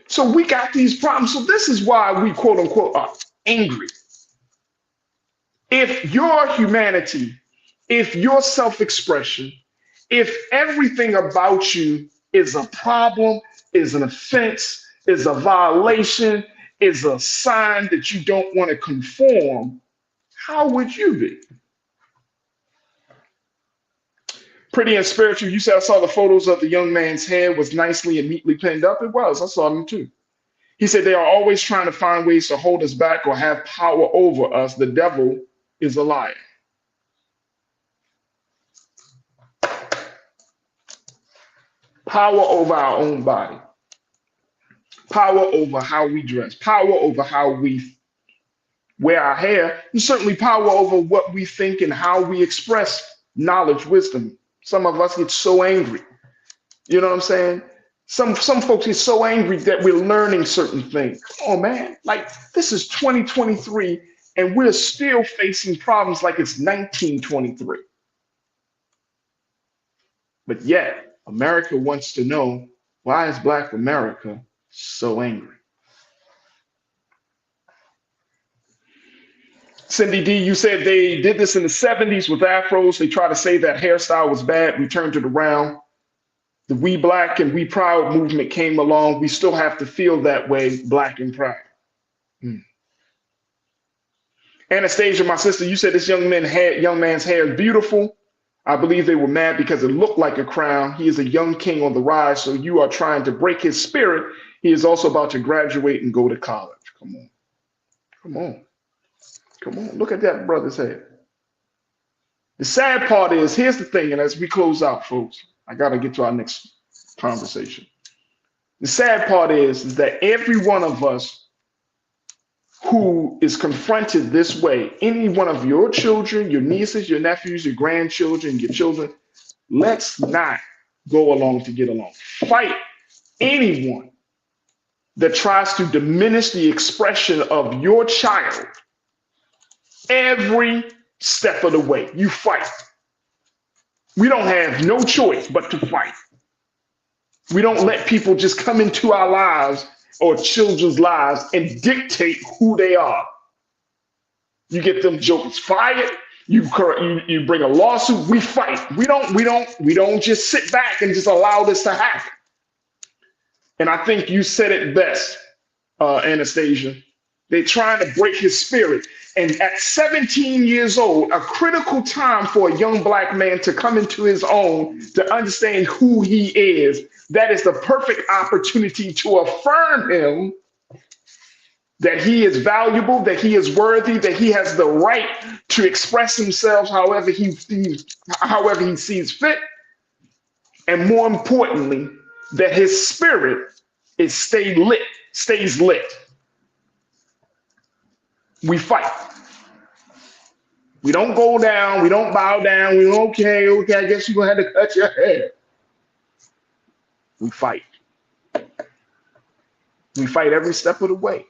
So we got these problems. So this is why we, quote unquote, are angry. If your humanity, if your self-expression, if everything about you is a problem, is an offense, is a violation, is a sign that you don't want to conform, how would you be? Pretty and spiritual. You said I saw the photos of the young man's hair was nicely and neatly pinned up. It was. I saw them too. He said they are always trying to find ways to hold us back or have power over us. The devil is a liar. Power over our own body. Power over how we dress. Power over how we wear our hair. And certainly power over what we think and how we express knowledge, wisdom. Some of us get so angry. You know what I'm saying? Some folks get so angry that we're learning certain things. Come on, man. Like, this is 2023 and we're still facing problems like it's 1923. But yet, America wants to know, why is Black America so angry? Cindy D, you said they did this in the 70s with afros. They tried to say that hairstyle was bad. We turned it around. The We Black and We Proud movement came along. We still have to feel that way, Black and proud. Anastasia, my sister, you said this young man's hair is beautiful. I believe they were mad because it looked like a crown. He is a young king on the rise, so you are trying to break his spirit. He is also about to graduate and go to college. Come on. Come on. Come on. Look at that brother's head. The sad part is, here's the thing, and as we close out, folks, I got to get to our next conversation. The sad part is that every one of us who is confronted this way, any one of your children, your nieces, your nephews, your grandchildren, your children, let's not go along to get along. Fight anyone that tries to diminish the expression of your child every step of the way. You fight. We don't have no choice but to fight. We don't let people just come into our lives or children's lives and dictate who they are. You get them jokers fired. You bring a lawsuit. We fight. We don't just sit back and just allow this to happen. And I think you said it best, Anastasia. They're trying to break his spirit. And at 17 years old, a critical time for a young Black man to come into his own, to understand who he is, that is the perfect opportunity to affirm him that he is valuable, that he is worthy, that he has the right to express himself however he sees fit. And more importantly, that his spirit stays lit. We fight. We don't go down. We don't bow down. We okay, I guess you're going to have to cut your hair. We fight. We fight every step of the way.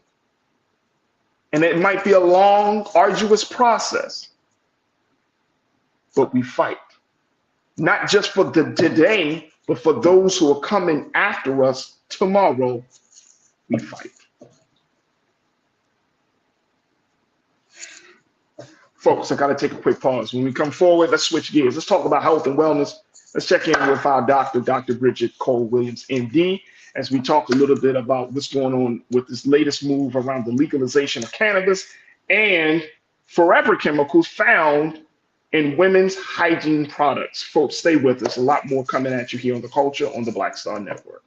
And it might be a long, arduous process, but we fight. Not just for today, but for those who are coming after us tomorrow, we fight. Folks, I got to take a quick pause. When we come forward, let's switch gears. Let's talk about health and wellness. Let's check in with our doctor, Dr. Bridget Cole-Williams, MD, as we talk a little bit about what's going on with this latest move around the legalization of cannabis and forever chemicals found in women's hygiene products. Folks, stay with us. A lot more coming at you here on The Culture on the Black Star Network.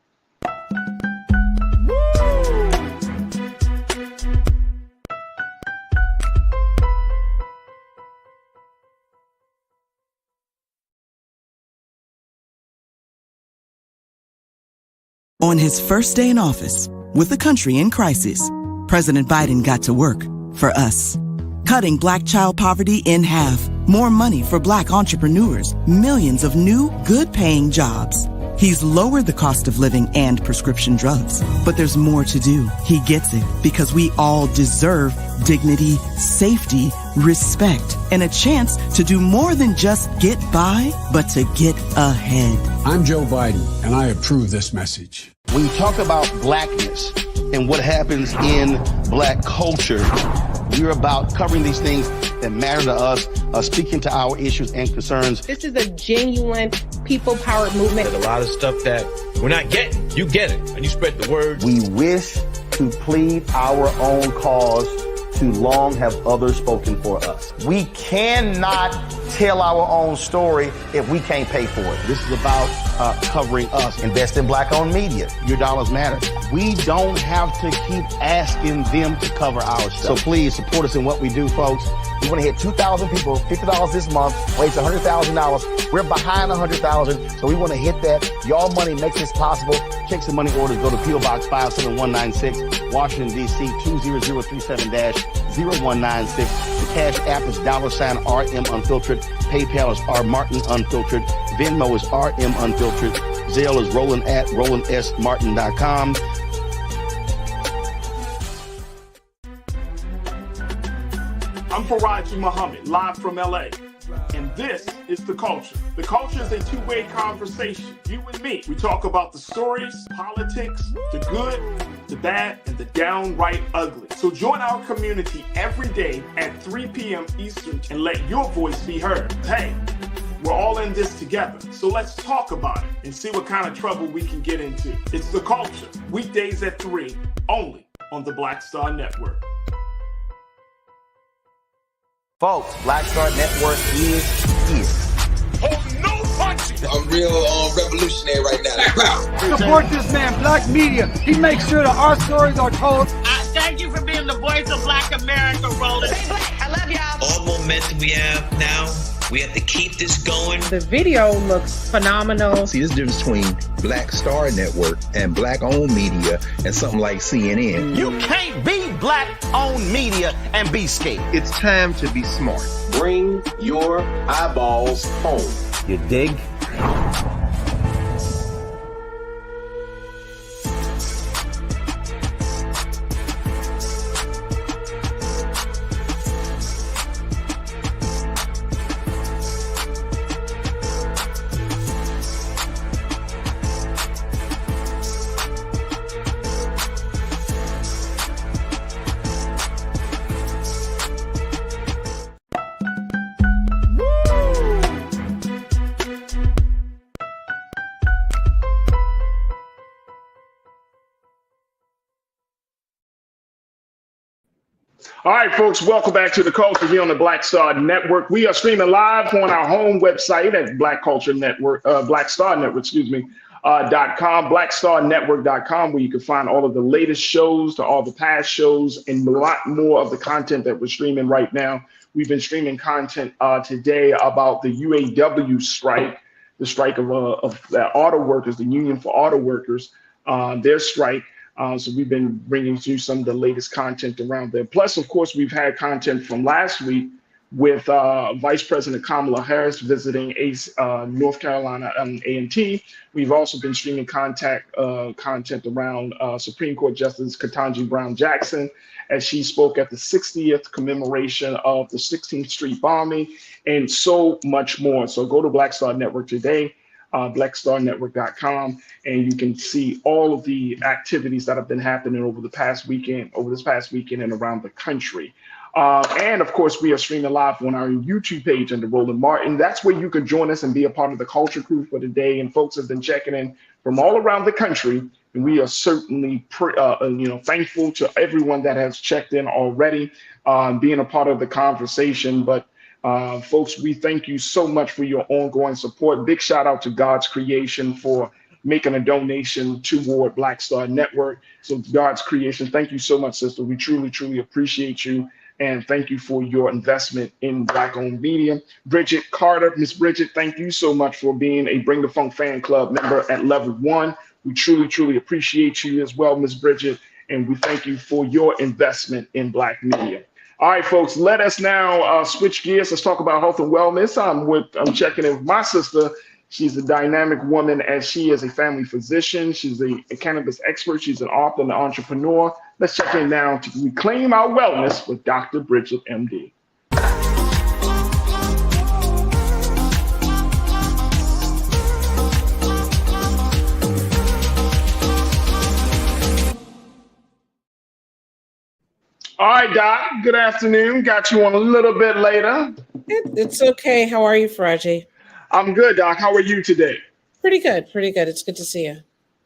On his first day in office, with the country in crisis, President Biden got to work for us. Cutting Black child poverty in half, more money for Black entrepreneurs, millions of new, good-paying jobs. He's lowered the cost of living and prescription drugs. But there's more to do. He gets it because we all deserve dignity, safety, respect, and a chance to do more than just get by, but to get ahead. I'm Joe Biden, and I approve this message. When you talk about Blackness and what happens in Black culture, we're about covering these things that matter to us, speaking to our issues and concerns. This is a genuine people-powered movement. There's a lot of stuff that we're not getting. You get it, and you spread the word. We wish to plead our own cause. Too long have others spoken for us. We cannot tell our own story if we can't pay for it. This is about covering us. Invest in black-owned media. Your dollars matter. We don't have to keep asking them to cover our stuff. So please support us in what we do, folks. We want to hit 2,000 people, $50 this month, raise $100,000. We're behind 100,000, so we want to hit that. Your money makes this possible. Checks and money orders go to P.O. Box 57196, Washington, D.C. 20036-0196. The Cash App is $RM Unfiltered. PayPal is R Martin Unfiltered. Venmo is RM Unfiltered. Zelle is Roland@RolandSMartin.com. I'm Farajii Muhammad, live from LA. And this is The Culture. The Culture is a two-way conversation. You and me. We talk about the stories, politics, the good, the bad, and the downright ugly. So join our community every day at 3 p.m. Eastern and let your voice be heard. Hey, we're all in this together. So let's talk about it and see what kind of trouble we can get into. It's The Culture, weekdays at 3, only on the Black Star Network. Folks, Black Star Network is here. Oh, no punching! I'm real revolutionary right now. Support this man, Black Media. He makes sure that our stories are told. Thank you for being the voice of Black America, Roland. Stay black. I love y'all. All momentum we have now, we have to keep this going. The video looks phenomenal. See, this difference between Black Star Network and black-owned media and something like CNN. You can't be black-owned media and be scared. It's time to be smart. Bring your eyeballs home. You dig? All right, folks, welcome back to The Culture here on the Black Star Network. We are streaming live on our home website at Black Culture Network, Black Star Network, .com, blackstarnetwork.com, where you can find all of the latest shows, to all the past shows, and a lot more of the content that we're streaming right now. We've been streaming content today about the UAW strike, the strike of the auto workers, the Union for Auto Workers, their strike. So we've been bringing you some of the latest content around there. Plus, of course, we've had content from last week with Vice President Kamala Harris visiting North Carolina A&T. We've also been streaming content around Supreme Court Justice Ketanji Brown Jackson as she spoke at the 60th commemoration of the 16th Street bombing, and so much more. So go to Black Star Network today. Blackstarnetwork.com, and you can see all of the activities that have been happening over this past weekend and around the country. And of course, we are streaming live on our YouTube page under Roland Martin. That's where you can join us and be a part of the culture crew for the day. And folks have been checking in from all around the country, and we are certainly thankful to everyone that has checked in already, being a part of the conversation. But folks, we thank you so much for your ongoing support. Big shout out to God's Creation for making a donation toward Black Star Network. So God's Creation, thank you so much, sister. We truly, truly appreciate you. And thank you for your investment in Black-owned media. Bridget Carter, Miss Bridget, thank you so much for being a Bring the Funk fan club member at level 1. We truly, truly appreciate you as well, Miss Bridget. And we thank you for your investment in Black media. All right, folks, let us now switch gears. Let's talk about health and wellness. I'm checking in with my sister. She's a dynamic woman, as she is a family physician. She's a cannabis expert. She's an author and an entrepreneur. Let's check in now to reclaim our wellness with Dr. Bridget, MD. All right, Doc, good afternoon. Got you on a little bit later. It's okay. How are you, Farajii? I'm good, Doc. How are you today? Pretty good. Pretty good. It's good to see you.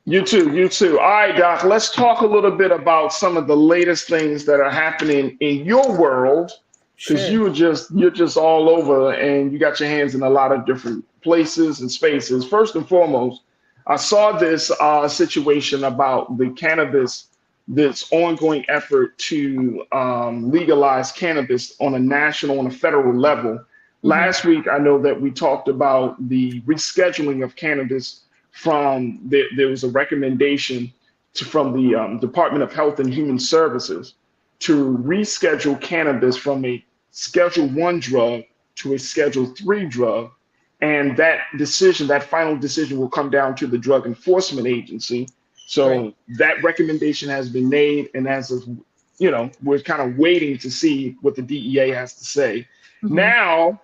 You too, you too. All right, Doc, let's talk a little bit about some of the latest things that are happening in your world, because Sure. you're just all over and you got your hands in a lot of different places and spaces. First and foremost, I saw this situation about the cannabis, this ongoing effort to legalize cannabis on a federal level. Last week, I know that we talked about the rescheduling of cannabis from there was a recommendation from the Department of Health and Human Services to reschedule cannabis from a Schedule 1 drug to a Schedule 3 drug. And that decision, that final decision will come down to the Drug Enforcement Agency. So that recommendation has been made. And as of, we're kind of waiting to see what the DEA has to say. Now,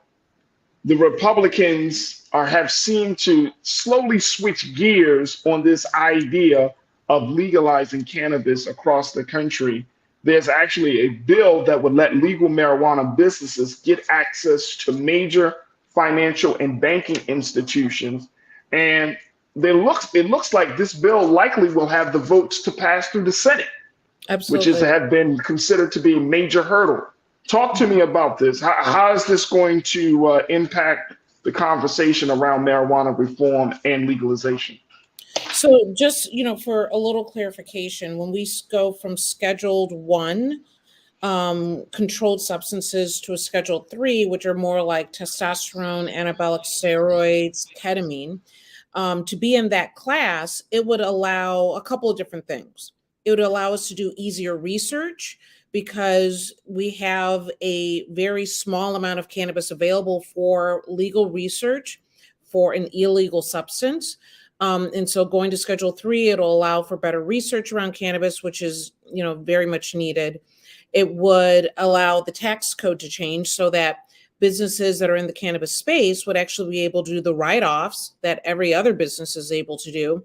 the Republicans have seemed to slowly switch gears on this idea of legalizing cannabis across the country. There's actually a bill that would let legal marijuana businesses get access to major financial and banking institutions. And it looks like this bill likely will have the votes to pass through the Senate, Absolutely. which had been considered to be a major hurdle. Talk to me about this. How is this going to impact the conversation around marijuana reform and legalization? So just, for a little clarification, when we go from Scheduled 1 controlled substances to a Schedule 3, which are more like testosterone, anabolic steroids, ketamine, to be in that class, it would allow a couple of different things. It would allow us to do easier research because we have a very small amount of cannabis available for legal research for an illegal substance. And so going to Schedule 3, it'll allow for better research around cannabis, which is, very much needed. It would allow the tax code to change so that businesses that are in the cannabis space would actually be able to do the write-offs that every other business is able to do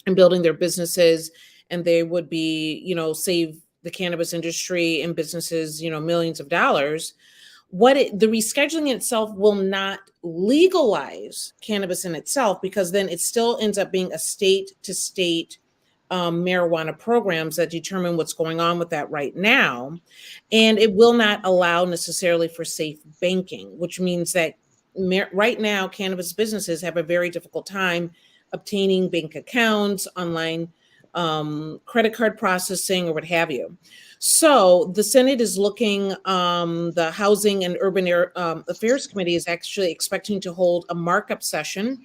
in building their businesses. And they would be, save the cannabis industry and businesses, millions of dollars. The rescheduling itself will not legalize cannabis in itself, because then it still ends up being a state to state marijuana programs that determine what's going on with that right now. And it will not allow necessarily for safe banking, which means that right now cannabis businesses have a very difficult time obtaining bank accounts, online credit card processing, or what have you. So the Senate is looking, the Housing and Urban Affairs Committee is actually expecting to hold a markup session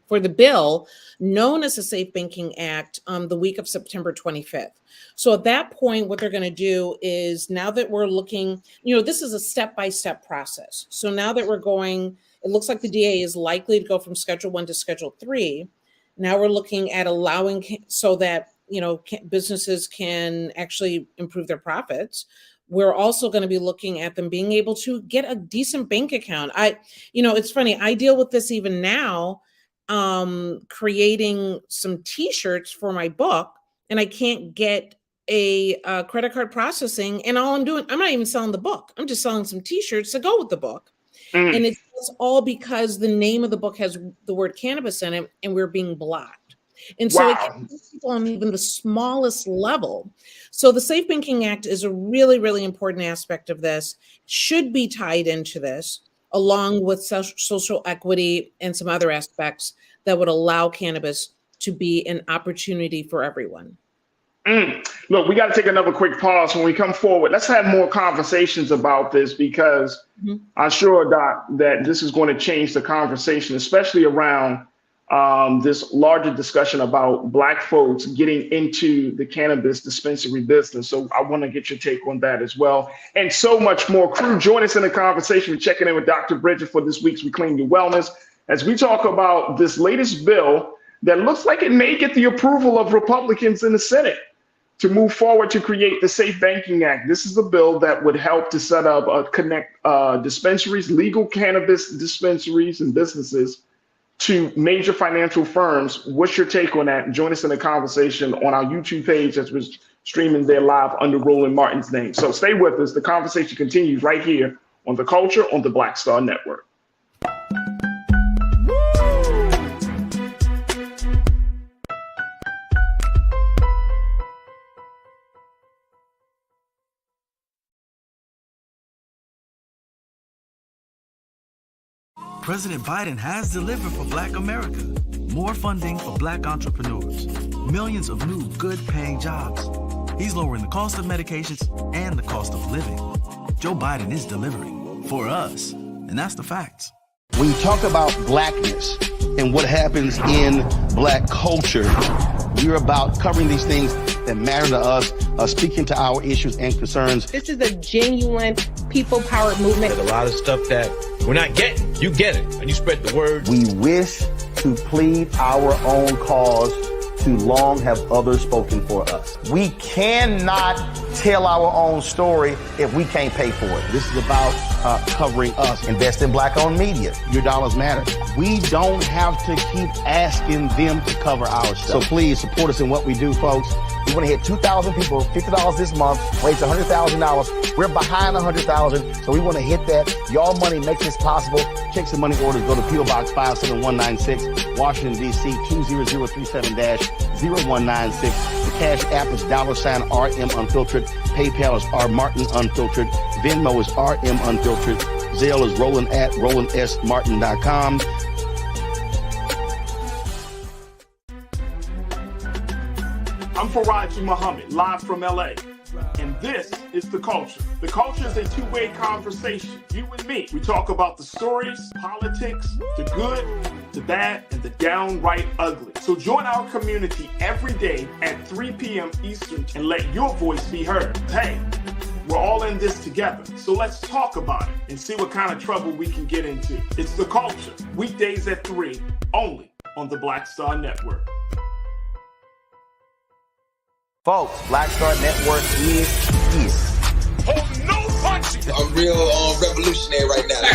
for the bill known as the Safe Banking Act the week of September 25th. So at that point, what they're going to do is, now that we're looking, this is a step-by-step process. So now that we're going, it looks like the DA is likely to go from Schedule 1 to Schedule 3. Now we're looking at allowing so that, businesses can actually improve their profits. We're also going to be looking at them being able to get a decent bank account. It's funny, I deal with this even now, creating some t-shirts for my book, and I can't get a credit card processing. And all I'm doing, I'm not even selling the book. I'm just selling some t-shirts to go with the book. And it's all because the name of the book has the word cannabis in it, and we're being blocked. And so it can be people on even the smallest level. So the Safe Banking Act is a really, really important aspect of this, should be tied into this, along with social equity and some other aspects that would allow cannabis to be an opportunity for everyone. Look, we got to take another quick pause. When we come forward, let's have more conversations about this, because I'm sure, Doc, that this is going to change the conversation, especially around this larger discussion about Black folks getting into the cannabis dispensary business. So I want to get your take on that as well. And so much more. Crew, join us in the conversation. We're checking in with Dr. Bridget for this week's Reclaim Your Wellness, as we talk about this latest bill that looks like it may get the approval of Republicans in the Senate to move forward to create the Safe Banking Act. This is a bill that would help to set up connect dispensaries, legal cannabis dispensaries and businesses to major financial firms. What's your take on that? Join us in the conversation on our YouTube page as we're streaming there live under Roland Martin's name. So stay with us. The conversation continues right here on The Culture on the Black Star Network. President Biden has delivered for Black America. More funding for Black entrepreneurs. Millions of new good-paying jobs. He's lowering the cost of medications and the cost of living. Joe Biden is delivering for us, and that's the facts. When you talk about blackness and what happens in Black culture, we're about covering these things that matter to us, speaking to our issues and concerns. This is a genuine people-powered movement. There's a lot of stuff that we're not getting. You get it, and you spread the word. We wish to plead our own cause. Too long have others spoken for us. We cannot tell our own story if we can't pay for it. This is about covering us. Invest in Black-owned media. Your dollars matter. We don't have to keep asking them to cover our stuff. So please support us in what we do, folks. We want to hit 2,000 people, $50 this month, raise $100,000. We're behind 100,000, so we want to hit that. Y'all money makes this possible. Check some money orders. Go to P.O. Box 57196, Washington, D.C. 20037-0196. The Cash App is $RM Unfiltered. PayPal is R Martin Unfiltered. Venmo is RM Unfiltered. Zelle is Roland@RolandSMartin.com. I'm Farajii Muhammad, live from LA. And this is The Culture. The Culture is a two-way conversation. You and me. We talk about the stories, politics, the good, the bad, and the downright ugly. So join our community every day at 3 p.m. Eastern and let your voice be heard. Hey, we're all in this together. So let's talk about it and see what kind of trouble we can get into. It's The Culture, weekdays at 3, only on the Black Star Network. Folks, Black Star Network is here. Oh, no punching! I'm real revolutionary right now.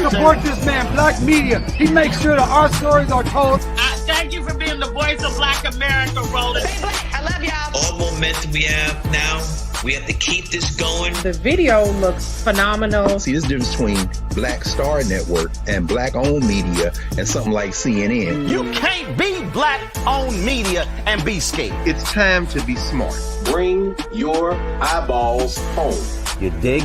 Support this man, Black Media. He makes sure that our stories are told. Thank you for being the voice of Black America, Roland. Stay black. I love y'all. All momentum we have now, we have to keep this going. The video looks phenomenal. See, this difference between Black Star Network and Black-owned media and something like CNN. You can't be Black-owned media and be scared. It's time to be smart. Bring your eyeballs home. You dig?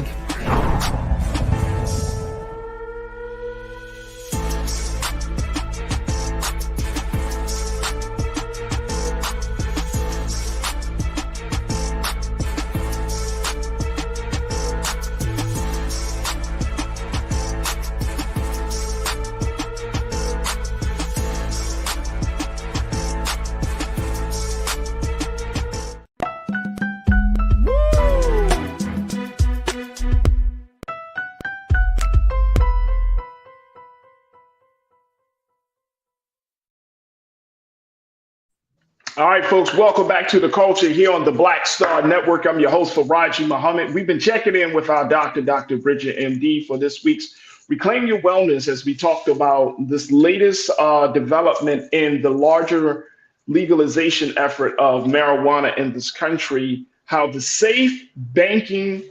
All right, folks, welcome back to The Culture here on the Black Star Network. I'm your host, Farajii Muhammad. We've been checking in with our Dr. Bridget, MD, for this week's Reclaim Your Wellness as we talked about this latest development in the larger legalization effort of marijuana in this country, how the Safe Banking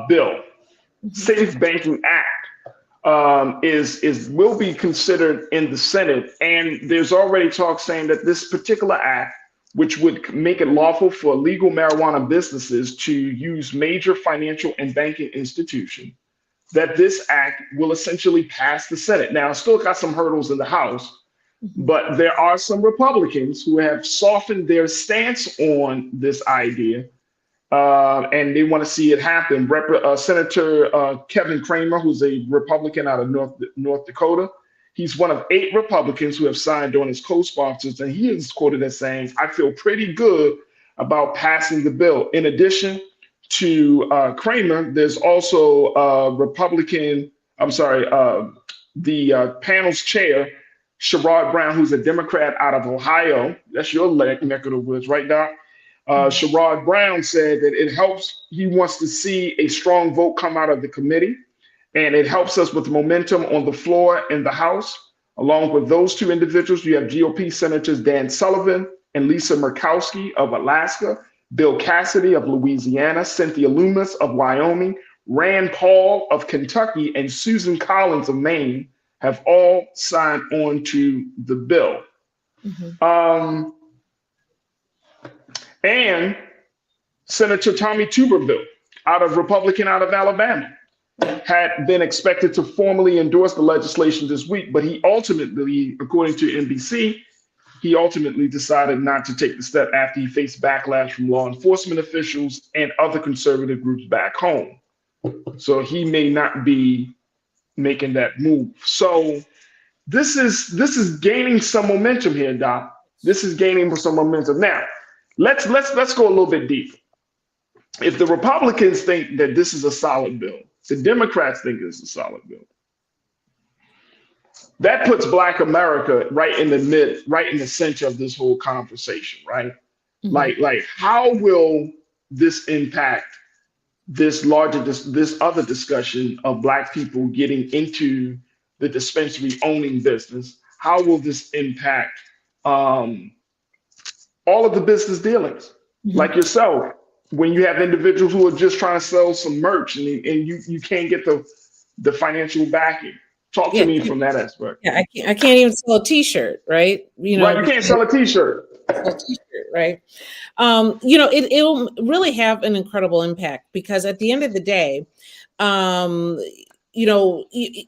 Bill, Safe Banking Act, will be considered in the Senate. And there's already talk saying that this particular act, which would make it lawful for legal marijuana businesses to use major financial and banking institutions, that this act will essentially pass the Senate. Now, it's still got some hurdles in the House, but there are some Republicans who have softened their stance on this idea, and they want to see it happen. Senator Kevin Cramer, who's a Republican out of North Dakota, he's one of 8 Republicans who have signed on as co-sponsors, and he is quoted as saying, "I feel pretty good about passing the bill." In addition to Cramer, there's also the panel's chair, Sherrod Brown, who's a Democrat out of Ohio. That's your neck of the woods, right, Doc? Sherrod Brown said that it helps. He wants to see a strong vote come out of the committee, and it helps us with momentum on the floor in the House. Along with those two individuals, you have GOP Senators Dan Sullivan and Lisa Murkowski of Alaska, Bill Cassidy of Louisiana, Cynthia Lummis of Wyoming, Rand Paul of Kentucky, and Susan Collins of Maine have all signed on to the bill. And Senator Tommy Tuberville, Republican out of Alabama, had been expected to formally endorse the legislation this week, but he ultimately, according to NBC, he ultimately decided not to take the step after he faced backlash from law enforcement officials and other conservative groups back home. So he may not be making that move. So this is gaining some momentum here, Doc. This is gaining some momentum. Now, let's go a little bit deeper. If the Republicans think that this is a solid bill, the Democrats think it's a solid bill. That puts Black America right in the center of this whole conversation, right? Mm-hmm. Like how will this impact this other discussion of Black people getting into the dispensary owning business? How will this impact all of the business dealings? Mm-hmm. Like yourself, when you have individuals who are just trying to sell some merch and you can't get the financial backing. Talk to me from that aspect. Yeah, I can't even sell a T-shirt, right? Right, you can't sell a T-shirt. Right. It'll really have an incredible impact because at the end of the day,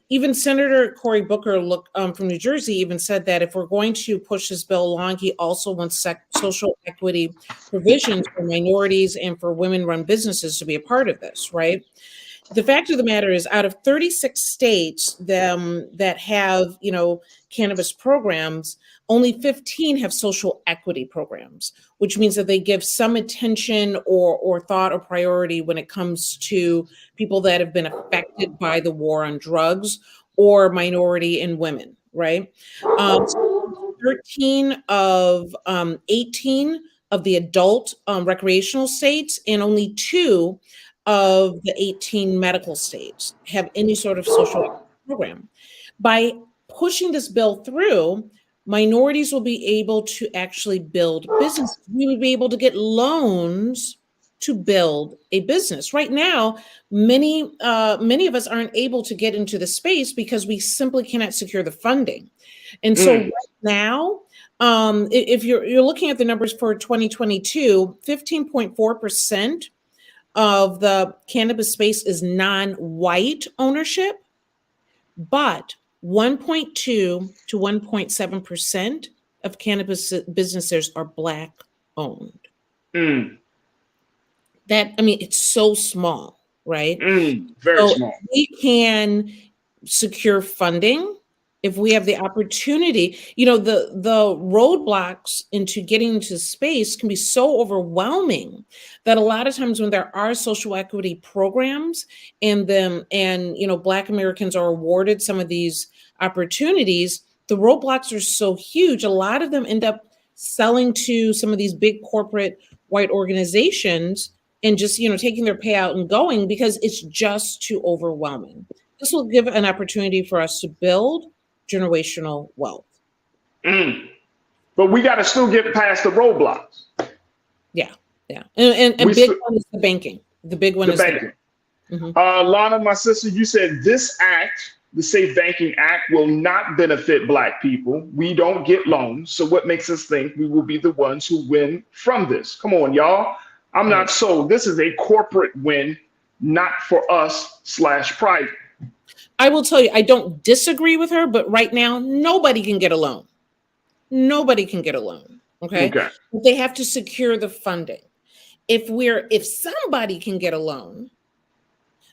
even Senator Cory Booker from New Jersey even said that if we're going to push this bill along, he also wants social equity provisions for minorities and for women-run businesses to be a part of this, right? The fact of the matter is, out of 36 states that have, cannabis programs, only 15 have social equity programs, which means that they give some attention or thought or priority when it comes to people that have been affected by the war on drugs or minority and women, right? 13 of 18 of the adult recreational states and only 2 of the 18 medical states have any sort of social program. By pushing this bill through, minorities will be able to actually build business. We would be able to get loans to build a business. Right now, many of us aren't able to get into the space because we simply cannot secure the funding. And so right now, if you're looking at the numbers for 2022, 15.4% of the cannabis space is non-white ownership, but 1.2 to 1.7% of cannabis businesses are Black owned. It's so small, right? Very small. We can secure funding if we have the opportunity. The roadblocks into getting into space can be so overwhelming that a lot of times when there are social equity programs and Black Americans are awarded some of these opportunities, the roadblocks are so huge. A lot of them end up selling to some of these big corporate white organizations and just, taking their payout and going because it's just too overwhelming. This will give an opportunity for us to build generational wealth. But we got to still get past the roadblocks. Yeah. And big one is the banking. The big one is banking. Lana, my sister, you said this act, the Safe Banking Act, will not benefit Black people. We don't get loans. So what makes us think we will be the ones who win from this? Come on, y'all. I'm not sold. This is a corporate win, not for us /private. I will tell you, I don't disagree with her, but right now, nobody can get a loan. Nobody can get a loan. Okay. But they have to secure the funding. If somebody can get a loan,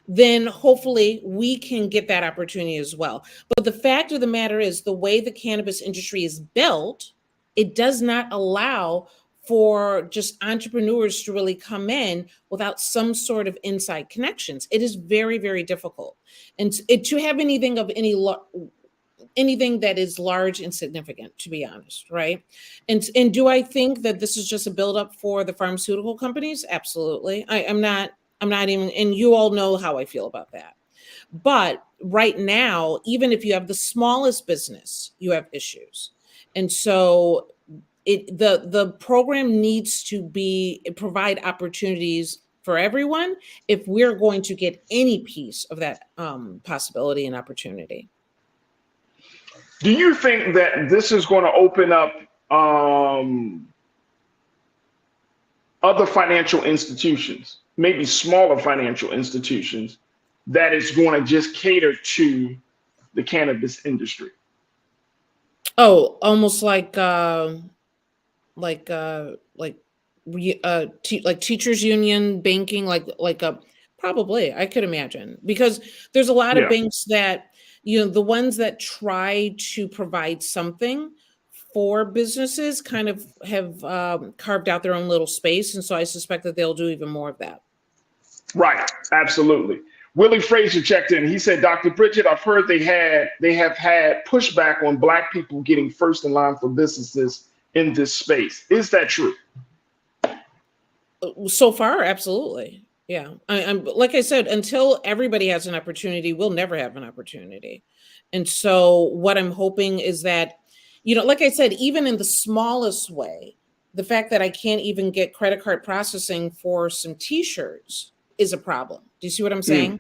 then hopefully we can get that opportunity as well. But the fact of the matter is, the way the cannabis industry is built, it does not allow for just entrepreneurs to really come in without some sort of inside connections. It is very, very difficult. And to have anything that is large and significant, to be honest, right? And do I think that this is just a buildup for the pharmaceutical companies? Absolutely. I'm not even, and you all know how I feel about that. But right now, even if you have the smallest business, you have issues. And so the program needs to provide opportunities for everyone if we're going to get any piece of that possibility and opportunity. Do you think that this is going to open up other financial institutions, maybe smaller financial institutions, that is going to just cater to the cannabis industry? Oh, almost like like teachers union, banking, like a probably, I could imagine, because there's a lot of Yeah. banks that, you know, the ones that try to provide something for businesses kind of have carved out their own little space, and so I suspect that they'll do even more of that. Right. Absolutely. Willie Frazier checked in. He said, Dr. Bridget, I've heard they have had pushback on Black people getting first in line for businesses in this space. Is that true? So far, absolutely. Yeah. I'm like I said, until everybody has an opportunity, we'll never have an opportunity. And so what I'm hoping is that, you know, like I said, even in the smallest way, the fact that I can't even get credit card processing for some t-shirts is a problem. Do you see what I'm saying?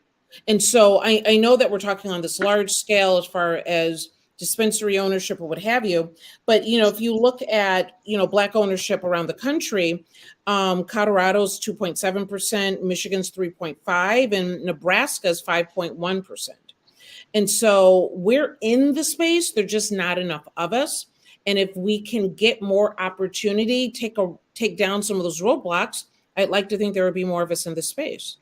And so I know that we're talking on this large scale as far as dispensary ownership or what have you. But, you know, if you look at, you know, Black ownership around the country, Colorado's 2.7%, Michigan's 3.5%, and Nebraska's 5.1%. And so we're in the space. There's just not enough of us. And if we can get more opportunity, take down some of those roadblocks, I'd like to think there would be more of us in this space.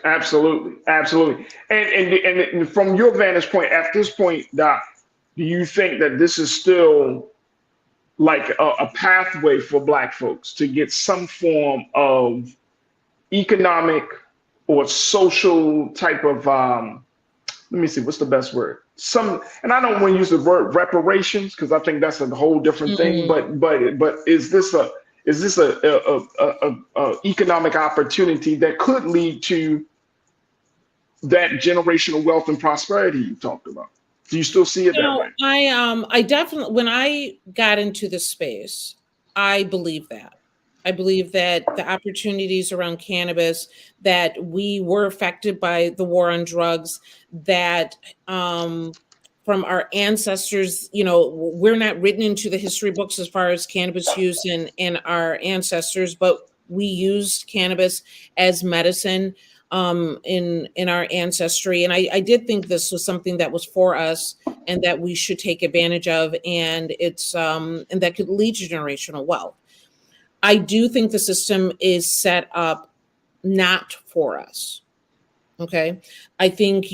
Absolutely. Absolutely. And from your vantage point, at this point, Doc, do you think that this is still like a pathway for Black folks to get some form of economic or social type of, let me see, what's the best word? And I don't want to use the word reparations because I think that's a whole different thing. But is this a economic opportunity that could lead to that generational wealth and prosperity you talked about? Do you still see it that way? I definitely, when I got into this space, I believe that. I believe that the opportunities around cannabis, that we were affected by the war on drugs, that from our ancestors, you know, we're not written into the history books as far as cannabis use in our ancestors, but we used cannabis as medicine in our ancestry. And I did think this was something that was for us and that we should take advantage of. And it's and that could lead to generational wealth. I do think the system is set up not for us. Okay. I think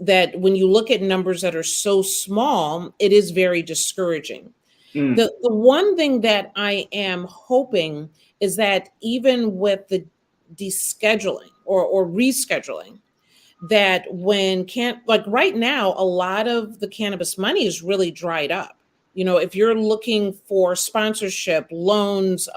that when you look at numbers that are so small, it is very discouraging. The one thing that I am hoping is that even with the descheduling or rescheduling, that like right now, a lot of the cannabis money is really dried up. You know, if you're looking for sponsorship, loans,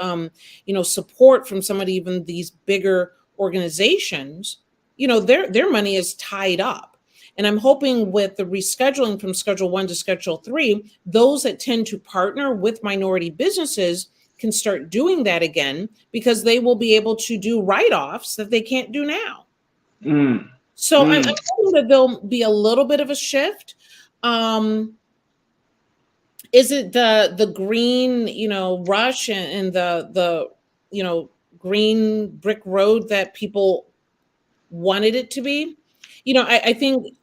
you know, support from some of even these bigger organizations, you know, their money is tied up. And I'm hoping with the rescheduling from Schedule 1 to Schedule 3, those that tend to partner with minority businesses can start doing that again because they will be able to do write-offs that they can't do now. So I'm hoping that there'll be a little bit of a shift. Is it the green, you know, rush and the you know, green brick road that people wanted it to be? You know, I think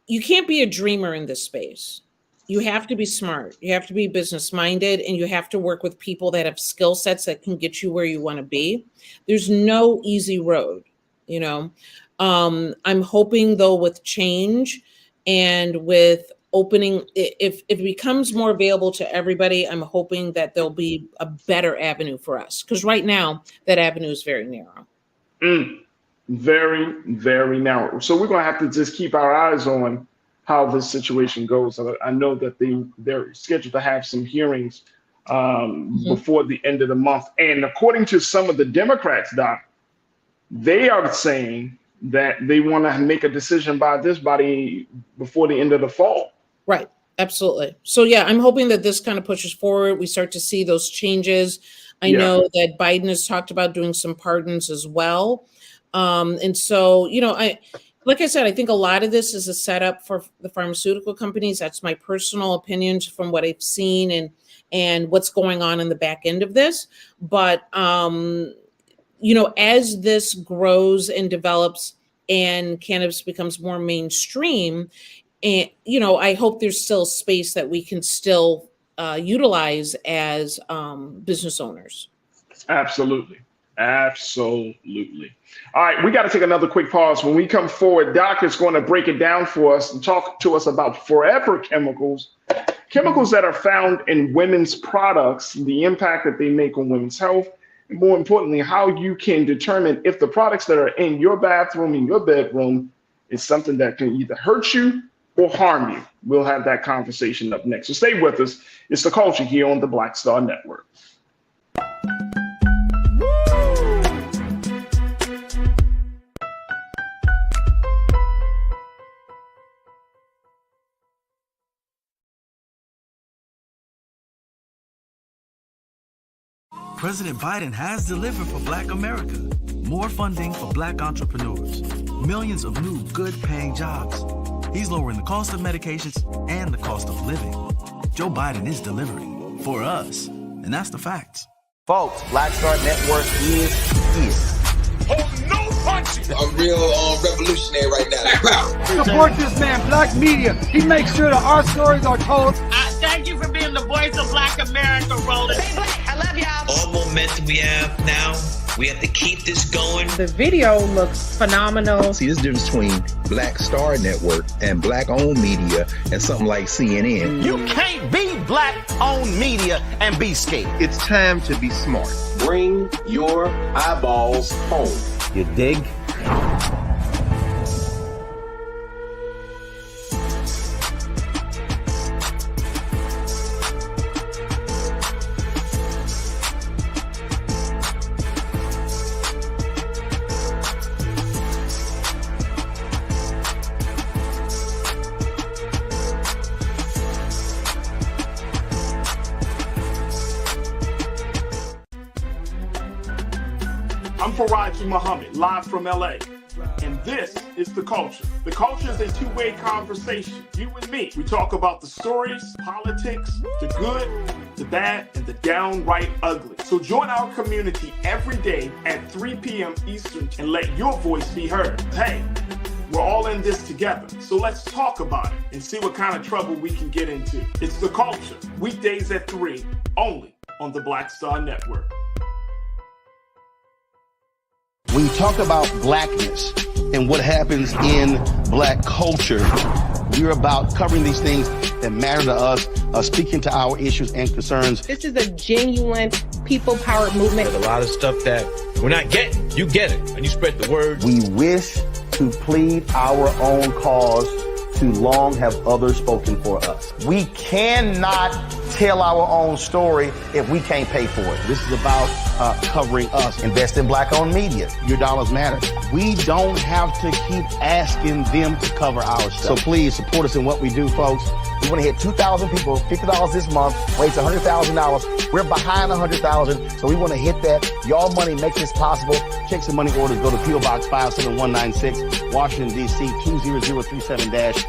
you can't be a dreamer in this space. You have to be smart. You have to be business minded, and you have to work with people that have skill sets that can get you where you want to be. There's no easy road, you know. I'm hoping though with change and with opening, if it becomes more available to everybody, I'm hoping that there'll be a better avenue for us. Because right now that avenue is very narrow. Very, very narrow. So we're going to have to just keep our eyes on how this situation goes. I know that they're scheduled to have some hearings before the end of the month. And according to some of the Democrats, Doc, they are saying that they want to make a decision by this body before the end of the fall. Right. Absolutely. So yeah, I'm hoping that this kind of pushes forward. We start to see those changes. I know that Biden has talked about doing some pardons as well. And so, you know, like I said, I think a lot of this is a setup for the pharmaceutical companies. That's my personal opinion from what I've seen and what's going on in the back end of this. But, you know, as this grows and develops, and cannabis becomes more mainstream, and I hope there's still space that we can still utilize as business owners. Absolutely. Absolutely. All right, we got to take another quick pause. When we come forward, Doc is going to break it down for us and talk to us about forever chemicals, chemicals that are found in women's products, the impact that they make on women's health, and more importantly, how you can determine if the products that are in your bathroom, in your bedroom, is something that can either hurt you or harm you. We'll have that conversation up next. So stay with us. It's The Culture here on the Black Star Network. President Biden has delivered for Black America. More funding for Black entrepreneurs. Millions of new good-paying jobs. He's lowering the cost of medications and the cost of living. Joe Biden is delivering for us, and that's the facts. Folks, Black Star Network is here. Oh, no punching! I'm real revolutionary right now. Support this man, Black Media. He makes sure that our stories are told. Thank you for being the voice of Black America, Roland. Stay black. I love y'all. All momentum we have now, we have to keep this going. The video looks phenomenal. See, this difference between Black Star Network and Black-owned media and something like CNN. You can't be Black-owned media and be scared. It's time to be smart. Bring your eyeballs home. You dig? I'm Farajii Muhammad, live from LA. And this is The Culture. The Culture is a two-way conversation. You and me. We talk about the stories, politics, the good, the bad, and the downright ugly. So join our community every day at 3 p.m. Eastern and let your voice be heard. Hey, we're all in this together. So let's talk about it and see what kind of trouble we can get into. It's The Culture, weekdays at 3, only on the Black Star Network. When you talk about blackness and what happens in Black culture, we're about covering these things that matter to us, speaking to our issues and concerns. This is a genuine people-powered movement. There's a lot of stuff that we're not getting. You get it, and you spread the word. We wish to plead our own cause. Too long have others spoken for us. We cannot tell our own story if we can't pay for it. This is about covering us. Invest in Black-owned media. Your dollars matter. We don't have to keep asking them to cover our stuff. So please support us in what we do, folks. We want to hit 2,000 people, $50 this month, raise $100,000. We're behind 100,000, so we want to hit that. Y'all money makes this possible. Check some money orders. Go to P.O. Box 57196, Washington, D.C. 20037-0196.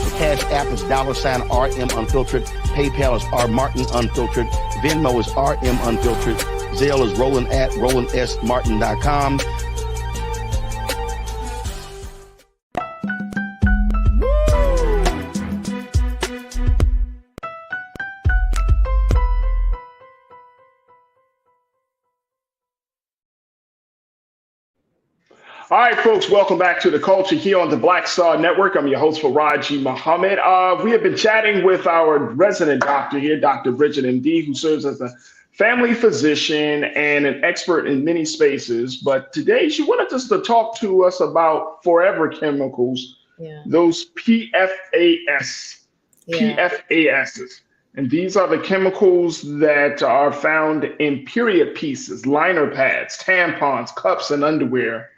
The Cash App is $RM Unfiltered. PayPal is R Martin Unfiltered. Venmo is RM Unfiltered. Zelle is Roland at RolandSMartin.com. All right, folks, welcome back to The Culture here on the Black Star Network. I'm your host, Farajii Muhammad. We have been chatting with our resident doctor here, Dr. Bridget MD, who serves as a family physician and an expert in many spaces. But today she wanted us to talk to us about forever chemicals, those PFAS, PFASs. And these are the chemicals that are found in period pieces, liner pads, tampons, cups, and underwear.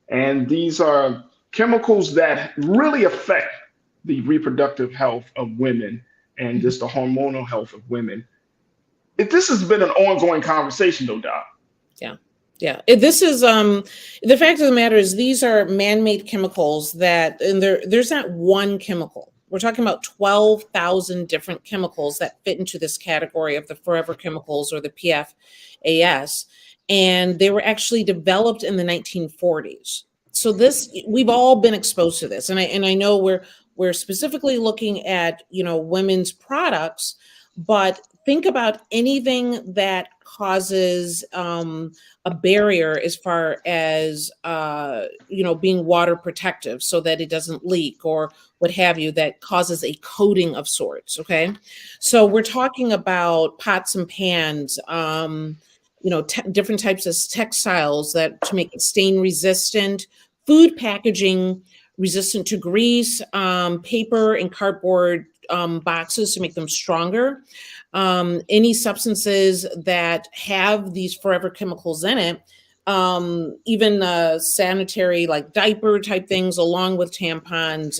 And these are chemicals that really affect the reproductive health of women and just the hormonal health of women. This has been an ongoing conversation, though, Doc. Yeah. This is the fact of the matter is these are man-made chemicals that, and there's not one chemical. We're talking about 12,000 different chemicals that fit into this category of the forever chemicals or the PFAS. And they were actually developed in the 1940s. So this, we've all been exposed to this, and I know we're specifically looking at, you know, women's products, but think about anything that causes a barrier as far as you know, being water protective so that it doesn't leak or what have you, that causes a coating of sorts. Okay, so we're talking about pots and pans, you know, different types of textiles that to make it stain resistant, food packaging resistant to grease, paper and cardboard boxes to make them stronger. Any substances that have these forever chemicals in it, even sanitary like diaper type things, along with tampons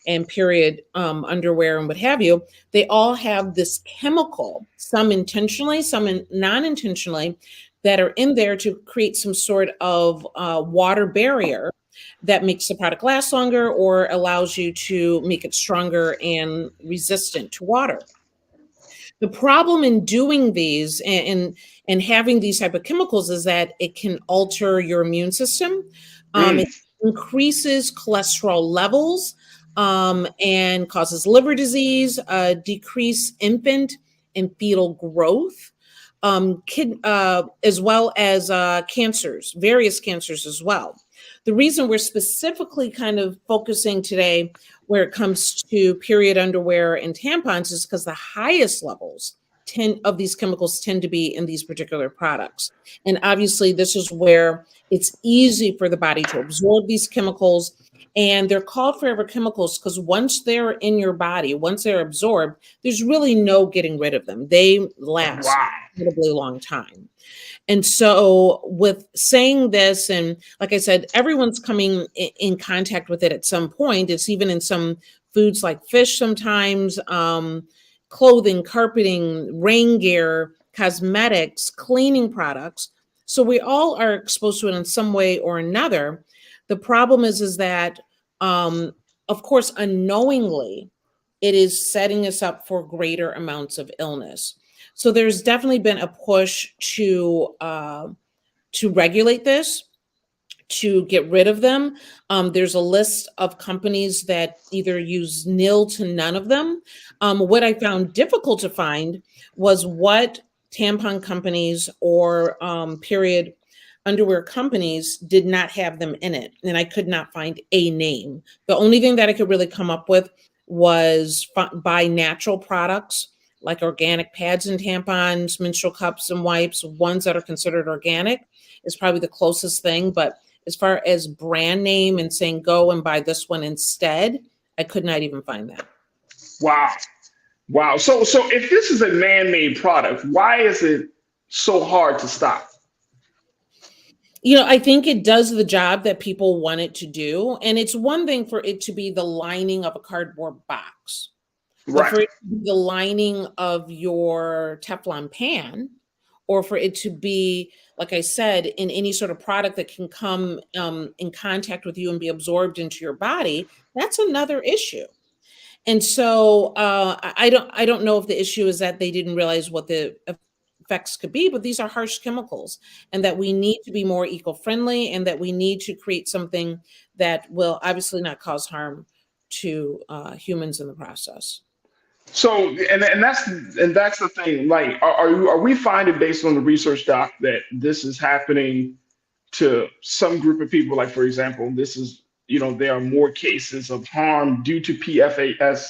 and period underwear and what have you, they all have this chemical, some intentionally, some non-intentionally, that are in there to create some sort of water barrier that makes the product last longer or allows you to make it stronger and resistant to water. The problem in doing these and having these type of chemicals is that it can alter your immune system. It increases cholesterol levels and causes liver disease, decrease infant and fetal growth, as well as cancers, various cancers as well. The reason we're specifically kind of focusing today where it comes to period underwear and tampons is because the highest levels of these chemicals tend to be in these particular products. And obviously this is where it's easy for the body to absorb these chemicals. And they're called forever chemicals because once they're in your body, once they're absorbed, there's really no getting rid of them. They last an incredibly long time. And so with saying this, and like I said, everyone's coming in contact with it at some point. It's even in some foods like fish sometimes, clothing, carpeting, rain gear, cosmetics, cleaning products. So we all are exposed to it in some way or another. The problem is that, of course, unknowingly, it is setting us up for greater amounts of illness. So there's definitely been a push to regulate this, to get rid of them. There's a list of companies that either use nil to none of them. What I found difficult to find was what tampon companies or period underwear companies did not have them in it. And I could not find a name. The only thing that I could really come up with was buy natural products like organic pads and tampons, menstrual cups and wipes, ones that are considered organic is probably the closest thing. But as far as brand name and saying, go and buy this one instead, I could not even find that. Wow. Wow. So if this is a man-made product, why is it so hard to stop? You know, I think it does the job that people want it to do. And it's one thing for it to be the lining of a cardboard box. But for it to be the lining of your Teflon pan, or for it to be, like I said, in any sort of product that can come in contact with you and be absorbed into your body, that's another issue. And so I don't know if the issue is that they didn't realize what the effects could be, but these are harsh chemicals, and that we need to be more eco-friendly, and that we need to create something that will obviously not cause harm to humans in the process. So, and that's the thing. Like, are we finding based on the research, Doc, that this is happening to some group of people? Like, for example, this is, you know, there are more cases of harm due to PFAS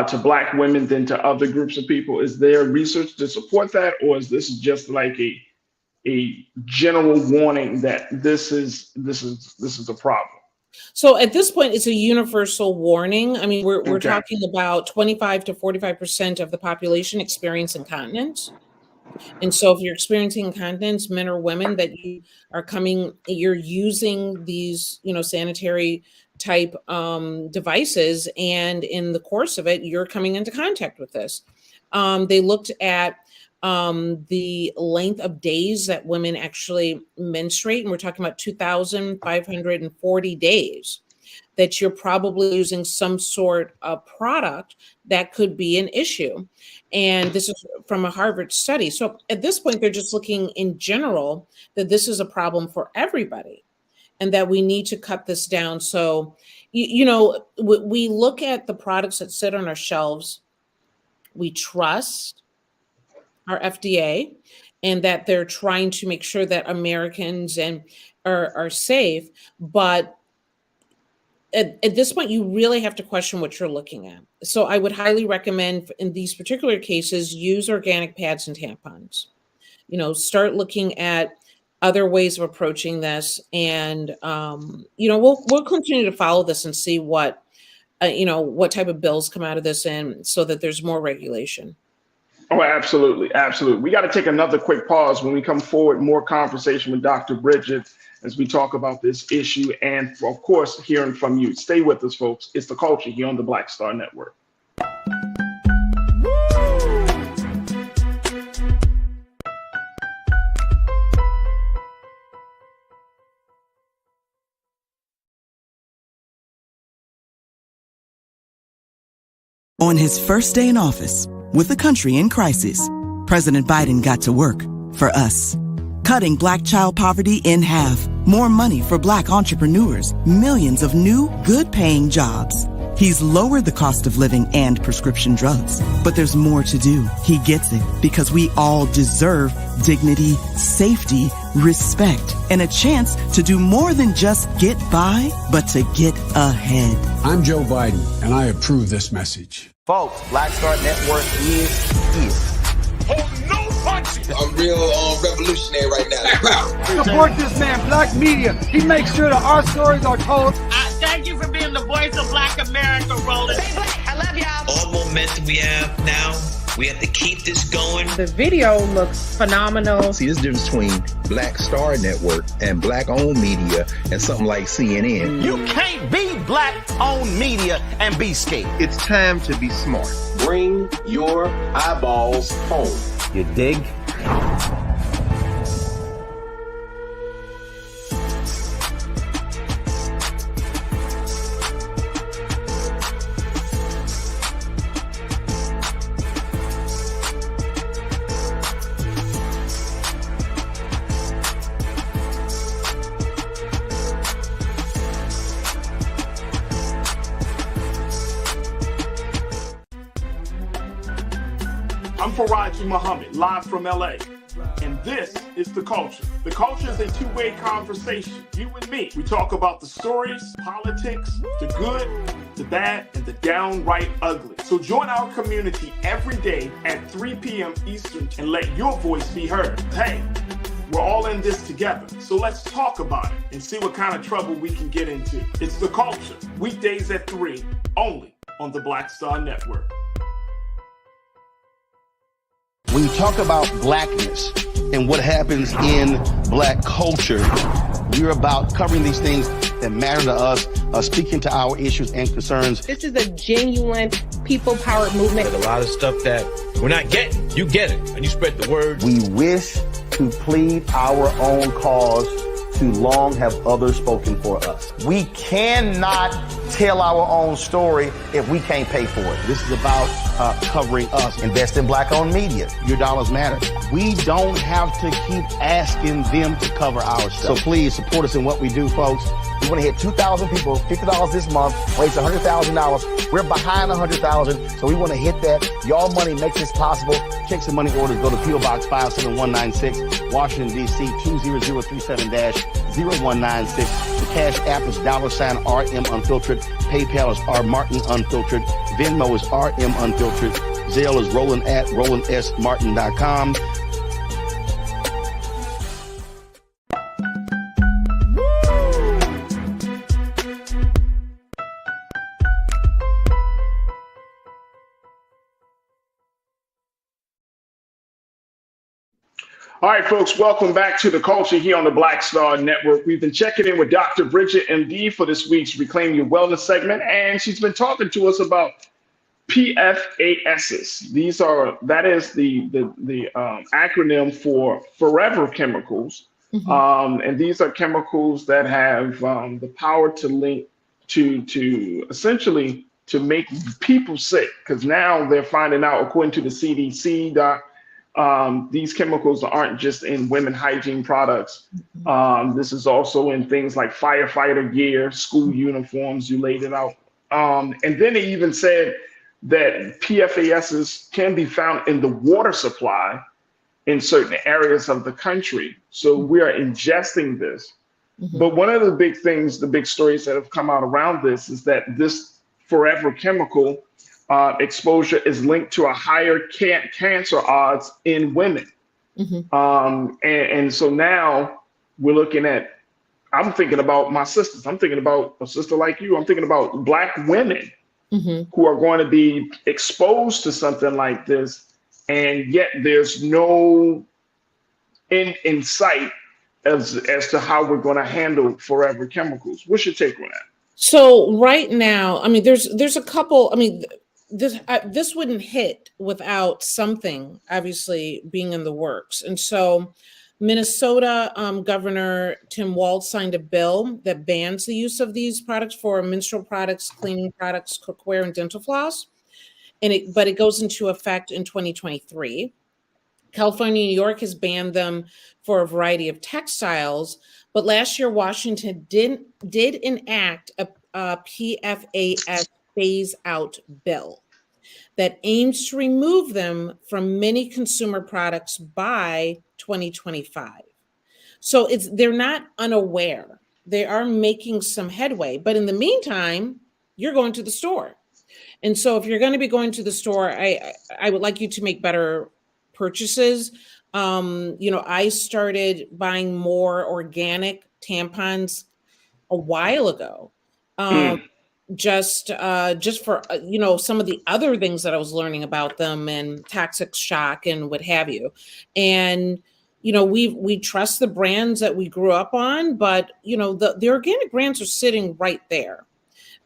to Black women than to other groups of people. Is there research to support that, or is this just like a general warning that this is a problem? So at this point, it's a universal warning. I mean, we're talking about 25 to 45% of the population experience incontinence. And so if you're experiencing incontinence, men or women, that you're using these, you know, sanitary type devices, and in the course of it, you're coming into contact with this. They looked at the length of days that women actually menstruate, and we're talking about 2,540 days that you're probably using some sort of product that could be an issue. And this is from a Harvard study. So at this point, they're just looking in general that this is a problem for everybody. and that we need to cut this down. So, you know, we look at the products that sit on our shelves. We trust our FDA and that they're trying to make sure that Americans are safe. But at this point, you really have to question what you're looking at. So I would highly recommend in these particular cases, use organic pads and tampons. You know, start looking at other ways of approaching this. And, you know, we'll continue to follow this and see what, you know, what type of bills come out of this, and so that there's more regulation. Oh, absolutely. Absolutely. We got to take another quick pause. When we come forward, more conversation with Dr. Bridget as we talk about this issue. And of course, hearing from you. Stay with us, folks. It's The Culture here on the Black Star Network. On his first day in office, with the country in crisis, President Biden got to work for us. Cutting Black child poverty in half, more money for Black entrepreneurs, millions of new, good-paying jobs. He's lowered the cost of living and prescription drugs. But there's more to do. He gets it, because we all deserve dignity, safety, respect, and a chance to do more than just get by, but to get ahead. I'm Joe Biden, and I approve this message. Folks, Black Star Network is here. Oh, no punching! I'm real revolutionary right now. Support this man, Black Media. He makes sure that our stories are told. Thank you for being the voice of Black America, Roland. Stay black. I love y'all. All momentum we have now, we have to keep this going. The video looks phenomenal. See, there's a difference between Black Star Network and Black-owned media and something like CNN. You can't be Black-owned media and be scared. It's time to be smart. Bring your eyeballs home. You dig? I'm Farajii Muhammad, live from LA. And this is The Culture. The Culture is a two-way conversation. You and me. We talk about the stories, politics, the good, the bad, and the downright ugly. So join our community every day at 3 p.m. Eastern and let your voice be heard. Hey, we're all in this together. So let's talk about it and see what kind of trouble we can get into. It's The Culture, weekdays at 3, only on the Black Star Network. When you talk about blackness and what happens in Black culture, we're about covering these things that matter to us, speaking to our issues and concerns. This is a genuine people-powered movement. There's a lot of stuff that we're not getting. You get it, and you spread the word. We wish to plead our own cause. Too long have others spoken for us. We cannot tell our own story if we can't pay for it. This is about covering us. Invest in Black-owned media. Your dollars matter. We don't have to keep asking them to cover our stuff. So please support us in what we do, folks. We want to hit 2,000 people, $50 this month, raise $100,000. We're behind 100,000, so we want to hit that. Y'all money makes this possible. Check some money orders. Go to P.O. Box 57196, Washington, D.C. 20037-0196. The Cash App is $RM Unfiltered. PayPal is R Martin Unfiltered. Venmo is RM Unfiltered. Zelle is Roland at RolandSMartin.com. All right, folks, welcome back to The Culture here on the Black Star Network. We've been checking in with Dr. Bridget, MD, for this week's Reclaim Your Wellness segment, and she's been talking to us about PFASs. That is the acronym for forever chemicals, and these are chemicals that have the power to link to essentially to make people sick. Because now they're finding out, according to the CDC, These chemicals aren't just in women hygiene products. This is also in things like firefighter gear, school uniforms. You laid it out. And then it even said that PFASs can be found in the water supply in certain areas of the country. So we are ingesting this. But one of the big things, the big stories that have come out around this is that this forever chemical exposure is linked to a higher cancer odds in women. And so now we're looking at, I'm thinking about my sisters. I'm thinking about a sister like you. I'm thinking about Black women who are going to be exposed to something like this. And yet there's no end in sight as to how we're going to handle forever chemicals. What's your take on that? So right now, I mean, there's a couple. I mean, this wouldn't hit without something obviously being in the works. And so Minnesota Governor Tim Walz signed a bill that bans the use of these products for menstrual products, cleaning products, cookware, and dental floss. But it goes into effect in 2023. California and New York has banned them for a variety of textiles. But last year, Washington did enact a PFAS phase-out bill that aims to remove them from many consumer products by 2025. So they're not unaware. They are making some headway. But in the meantime, you're going to the store. And so if you're going to be going to the store, I would like you to make better purchases. I started buying more organic tampons a while ago. Just for some of the other things that I was learning about them and toxic shock and what have you. And we trust the brands that we grew up on, but the organic brands are sitting right there.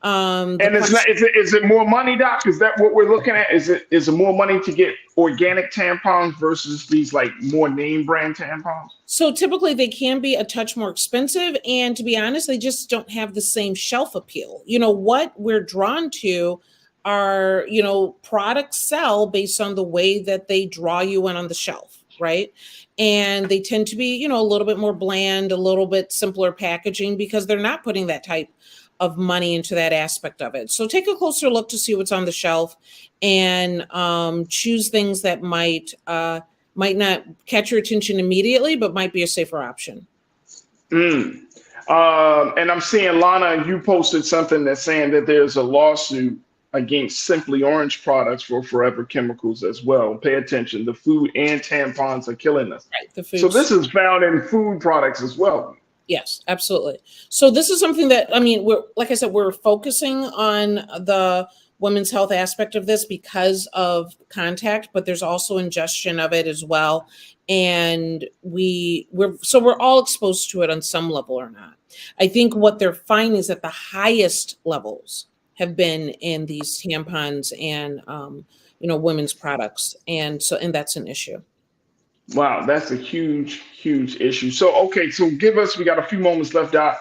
And it's not. Is it more money, Doc? Is that what we're looking at? Is it more money to get organic tampons versus these like more name brand tampons? So typically they can be a touch more expensive, and to be honest, they just don't have the same shelf appeal. What we're drawn to are products sell based on the way that they draw you in on the shelf, right? And they tend to be a little bit more bland, a little bit simpler packaging because they're not putting that type of money into that aspect of it. So take a closer look to see what's on the shelf and choose things that might not catch your attention immediately, but might be a safer option. And I'm seeing, Lana, you posted something that's saying that there's a lawsuit against Simply Orange products for forever chemicals as well. Pay attention. The food and tampons are killing us. Right, so this is found in food products as well. Yes, absolutely. So this is something that, we're focusing on the women's health aspect of this because of contact, but there's also ingestion of it as well. And we're all exposed to it on some level or not. I think what they're finding is that the highest levels have been in these tampons and, women's products. And that's an issue. Wow, that's a huge, huge issue. So, okay, so we got a few moments left out.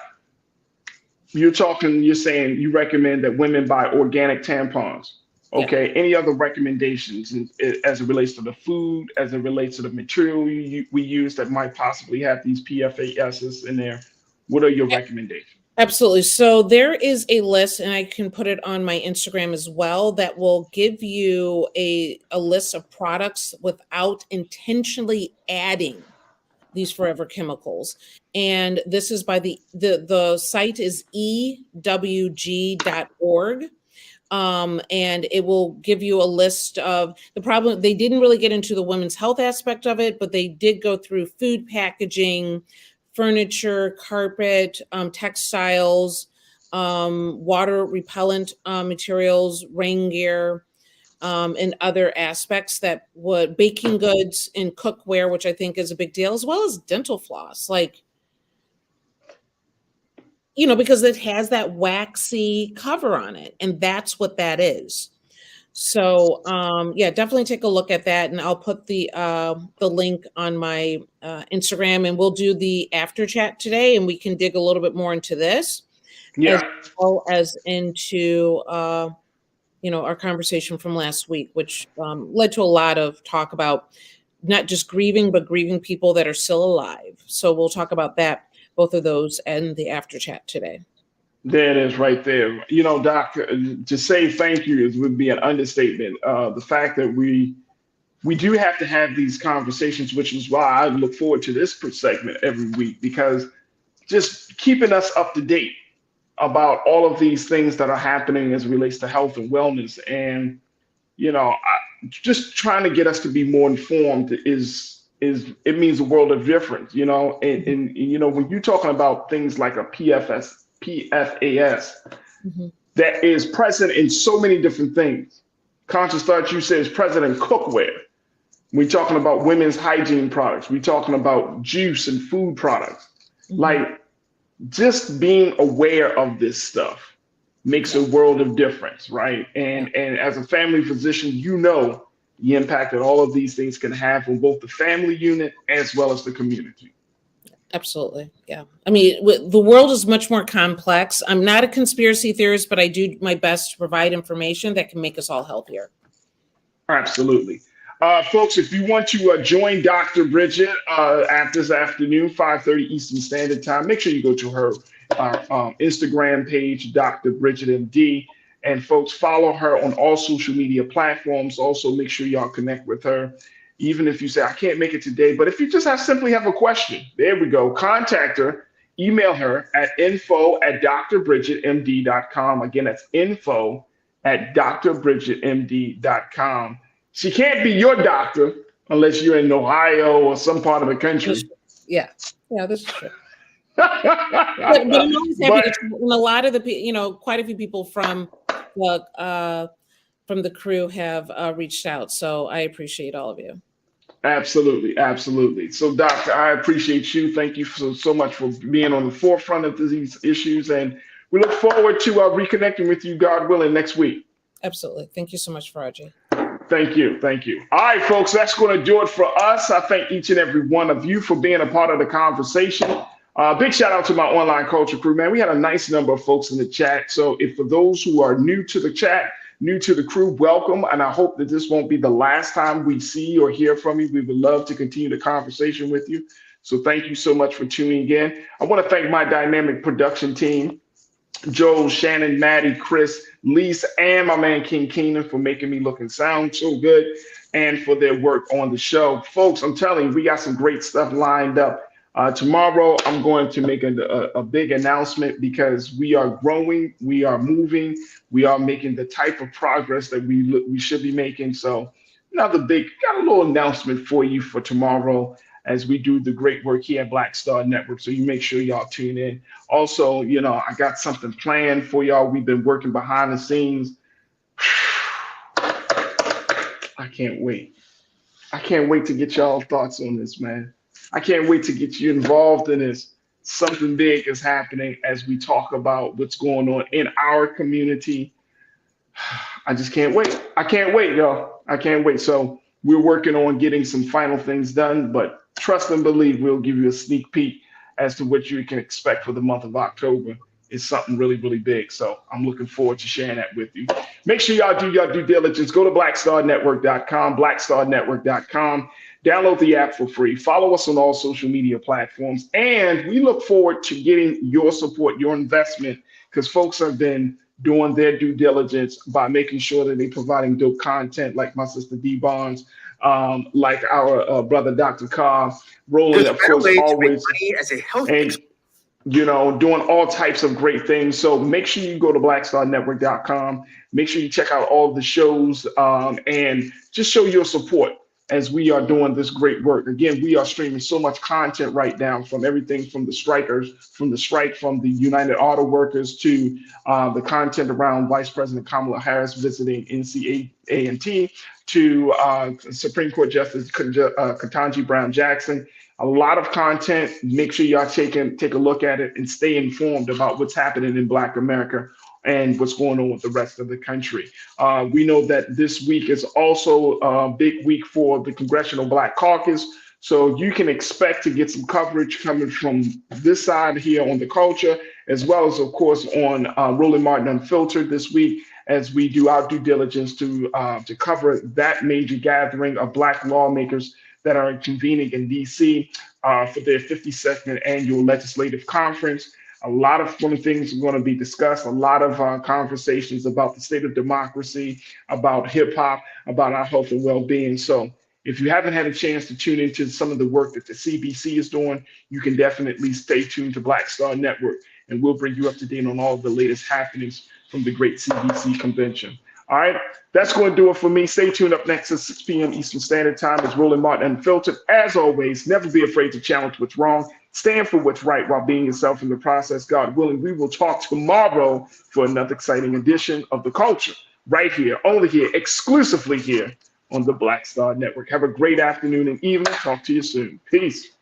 You're saying you recommend that women buy organic tampons. Okay, yeah. Any other recommendations as it relates to the food, as it relates to the material we use that might possibly have these PFASs in there? What are your recommendations? Absolutely. So there is a list, and I can put it on my Instagram as well, that will give you a list of products without intentionally adding these forever chemicals. And this is by the site is ewg.org. And it will give you a list of the problem. They didn't really get into the women's health aspect of it, but they did go through food packaging, furniture, carpet, textiles, water repellent materials, rain gear, and other aspects that would baking goods and cookware, which I think is a big deal, as well as dental floss, because it has that waxy cover on it, and that's what that is. So definitely take a look at that, and I'll put the link on my Instagram, and we'll do the after chat today, and we can dig a little bit more into this, as well as into our conversation from last week, which led to a lot of talk about not just grieving, but grieving people that are still alive. So we'll talk about that, both of those, and the after chat today. There it is right there. You know, Doc, to say thank you would be an understatement. The fact that we do have to have these conversations, which is why I look forward to this segment every week, because just keeping us up to date about all of these things that are happening as it relates to health and wellness. And, you know, just trying to get us to be more informed is it means a world of difference, you know. And you know, when you're talking about things like a PFAS that is present in so many different things. Conscious Thought, you said, is present in cookware. We're talking about women's hygiene products. We're talking about juice and food products. Like, just being aware of this stuff makes a world of difference, right? And as a family physician, you know the impact that all of these things can have on both the family unit as well as the community. Absolutely. Yeah. I mean, the world is much more complex. I'm not a conspiracy theorist, but I do my best to provide information that can make us all healthier. Absolutely. Folks, if you want to join Dr. Bridget this afternoon, 5:30 Eastern Standard Time, make sure you go to her Instagram page, Dr. Bridget MD. And folks, follow her on all social media platforms. Also, make sure y'all connect with her. Even if you say, I can't make it today, but if you just simply have a question, there we go. Contact her, email her at info@drbridgetmd.com. Again, that's info@drbridgetmd.com. She can't be your doctor unless you're in Ohio or some part of the country. Yeah, this is true. but I'm always happy to, and a lot of the, quite a few people from the crew have reached out. So I appreciate all of you. Absolutely. Absolutely. So, Doctor, I appreciate you. Thank you so much for being on the forefront of these issues. And we look forward to reconnecting with you, God willing, next week. Absolutely. Thank you so much, Farajii. Thank you. Thank you. All right, folks, that's going to do it for us. I thank each and every one of you for being a part of the conversation. Big shout out to my online culture crew, man. We had a nice number of folks in the chat. So if for those who are new to the chat, new to the crew, welcome. And I hope that this won't be the last time we see or hear from you. We would love to continue the conversation with you. So thank you so much for tuning in. I want to thank my dynamic production team, Joel, Shannon, Maddie, Chris, Lisa, and my man King Keenan for making me look and sound so good and for their work on the show. Folks, I'm telling you, we got some great stuff lined up. Tomorrow, I'm going to make a big announcement because we are growing, we are moving, we are making the type of progress that we should be making. So got a little announcement for you for tomorrow as we do the great work here at Black Star Network. So you make sure y'all tune in. Also, I got something planned for y'all. We've been working behind the scenes. I can't wait. I can't wait to get y'all thoughts on this, man. I can't wait to get you involved in this. Something big is happening as we talk about what's going on in our community. I just can't wait. I can't wait, y'all. I can't wait. So we're working on getting some final things done, but trust and believe we'll give you a sneak peek as to what you can expect for the month of October. It's something really, really big. So I'm looking forward to sharing that with you. Make sure y'all do your due diligence. Go to blackstarnetwork.com, blackstarnetwork.com. Download the app for free. Follow us on all social media platforms. And we look forward to getting your support, your investment, because folks have been doing their due diligence by making sure that they're providing dope content like my sister D Bonds, like our brother Dr. Carr, Roland, of course, always, and doing all types of great things. So make sure you go to blackstarnetwork.com. Make sure you check out all of the shows and just show your support as we are doing this great work. Again, we are streaming so much content right now, from everything from the strikers, from the strike from the United Auto Workers to the content around Vice President Kamala Harris visiting NCAA&T to Supreme Court Justice Ketanji Brown Jackson. A lot of content. Make sure y'all take a look at it and stay informed about what's happening in Black America and what's going on with the rest of the country. We know that this week is also a big week for the Congressional Black Caucus. So you can expect to get some coverage coming from this side here on the culture, as well as, of course, on Roland Martin Unfiltered this week, as we do our due diligence to cover that major gathering of Black lawmakers that are convening in DC for their 52nd annual legislative conference. A lot of things are going to be discussed, a lot of conversations about the state of democracy, about hip hop, about our health and well-being. So if you haven't had a chance to tune into some of the work that the CBC is doing, you can definitely stay tuned to Black Star Network, and we'll bring you up to date on all the latest happenings from the great CBC convention. All right, that's going to do it for me. Stay tuned. Up next at 6 p.m. Eastern Standard Time is Roland Martin Unfiltered. As always, never be afraid to challenge what's wrong. Stand for what's right while being yourself in the process. God willing, we will talk tomorrow for another exciting edition of The Culture, right here, only here, exclusively here on the Black Star Network. Have a great afternoon and evening. Talk to you soon. Peace.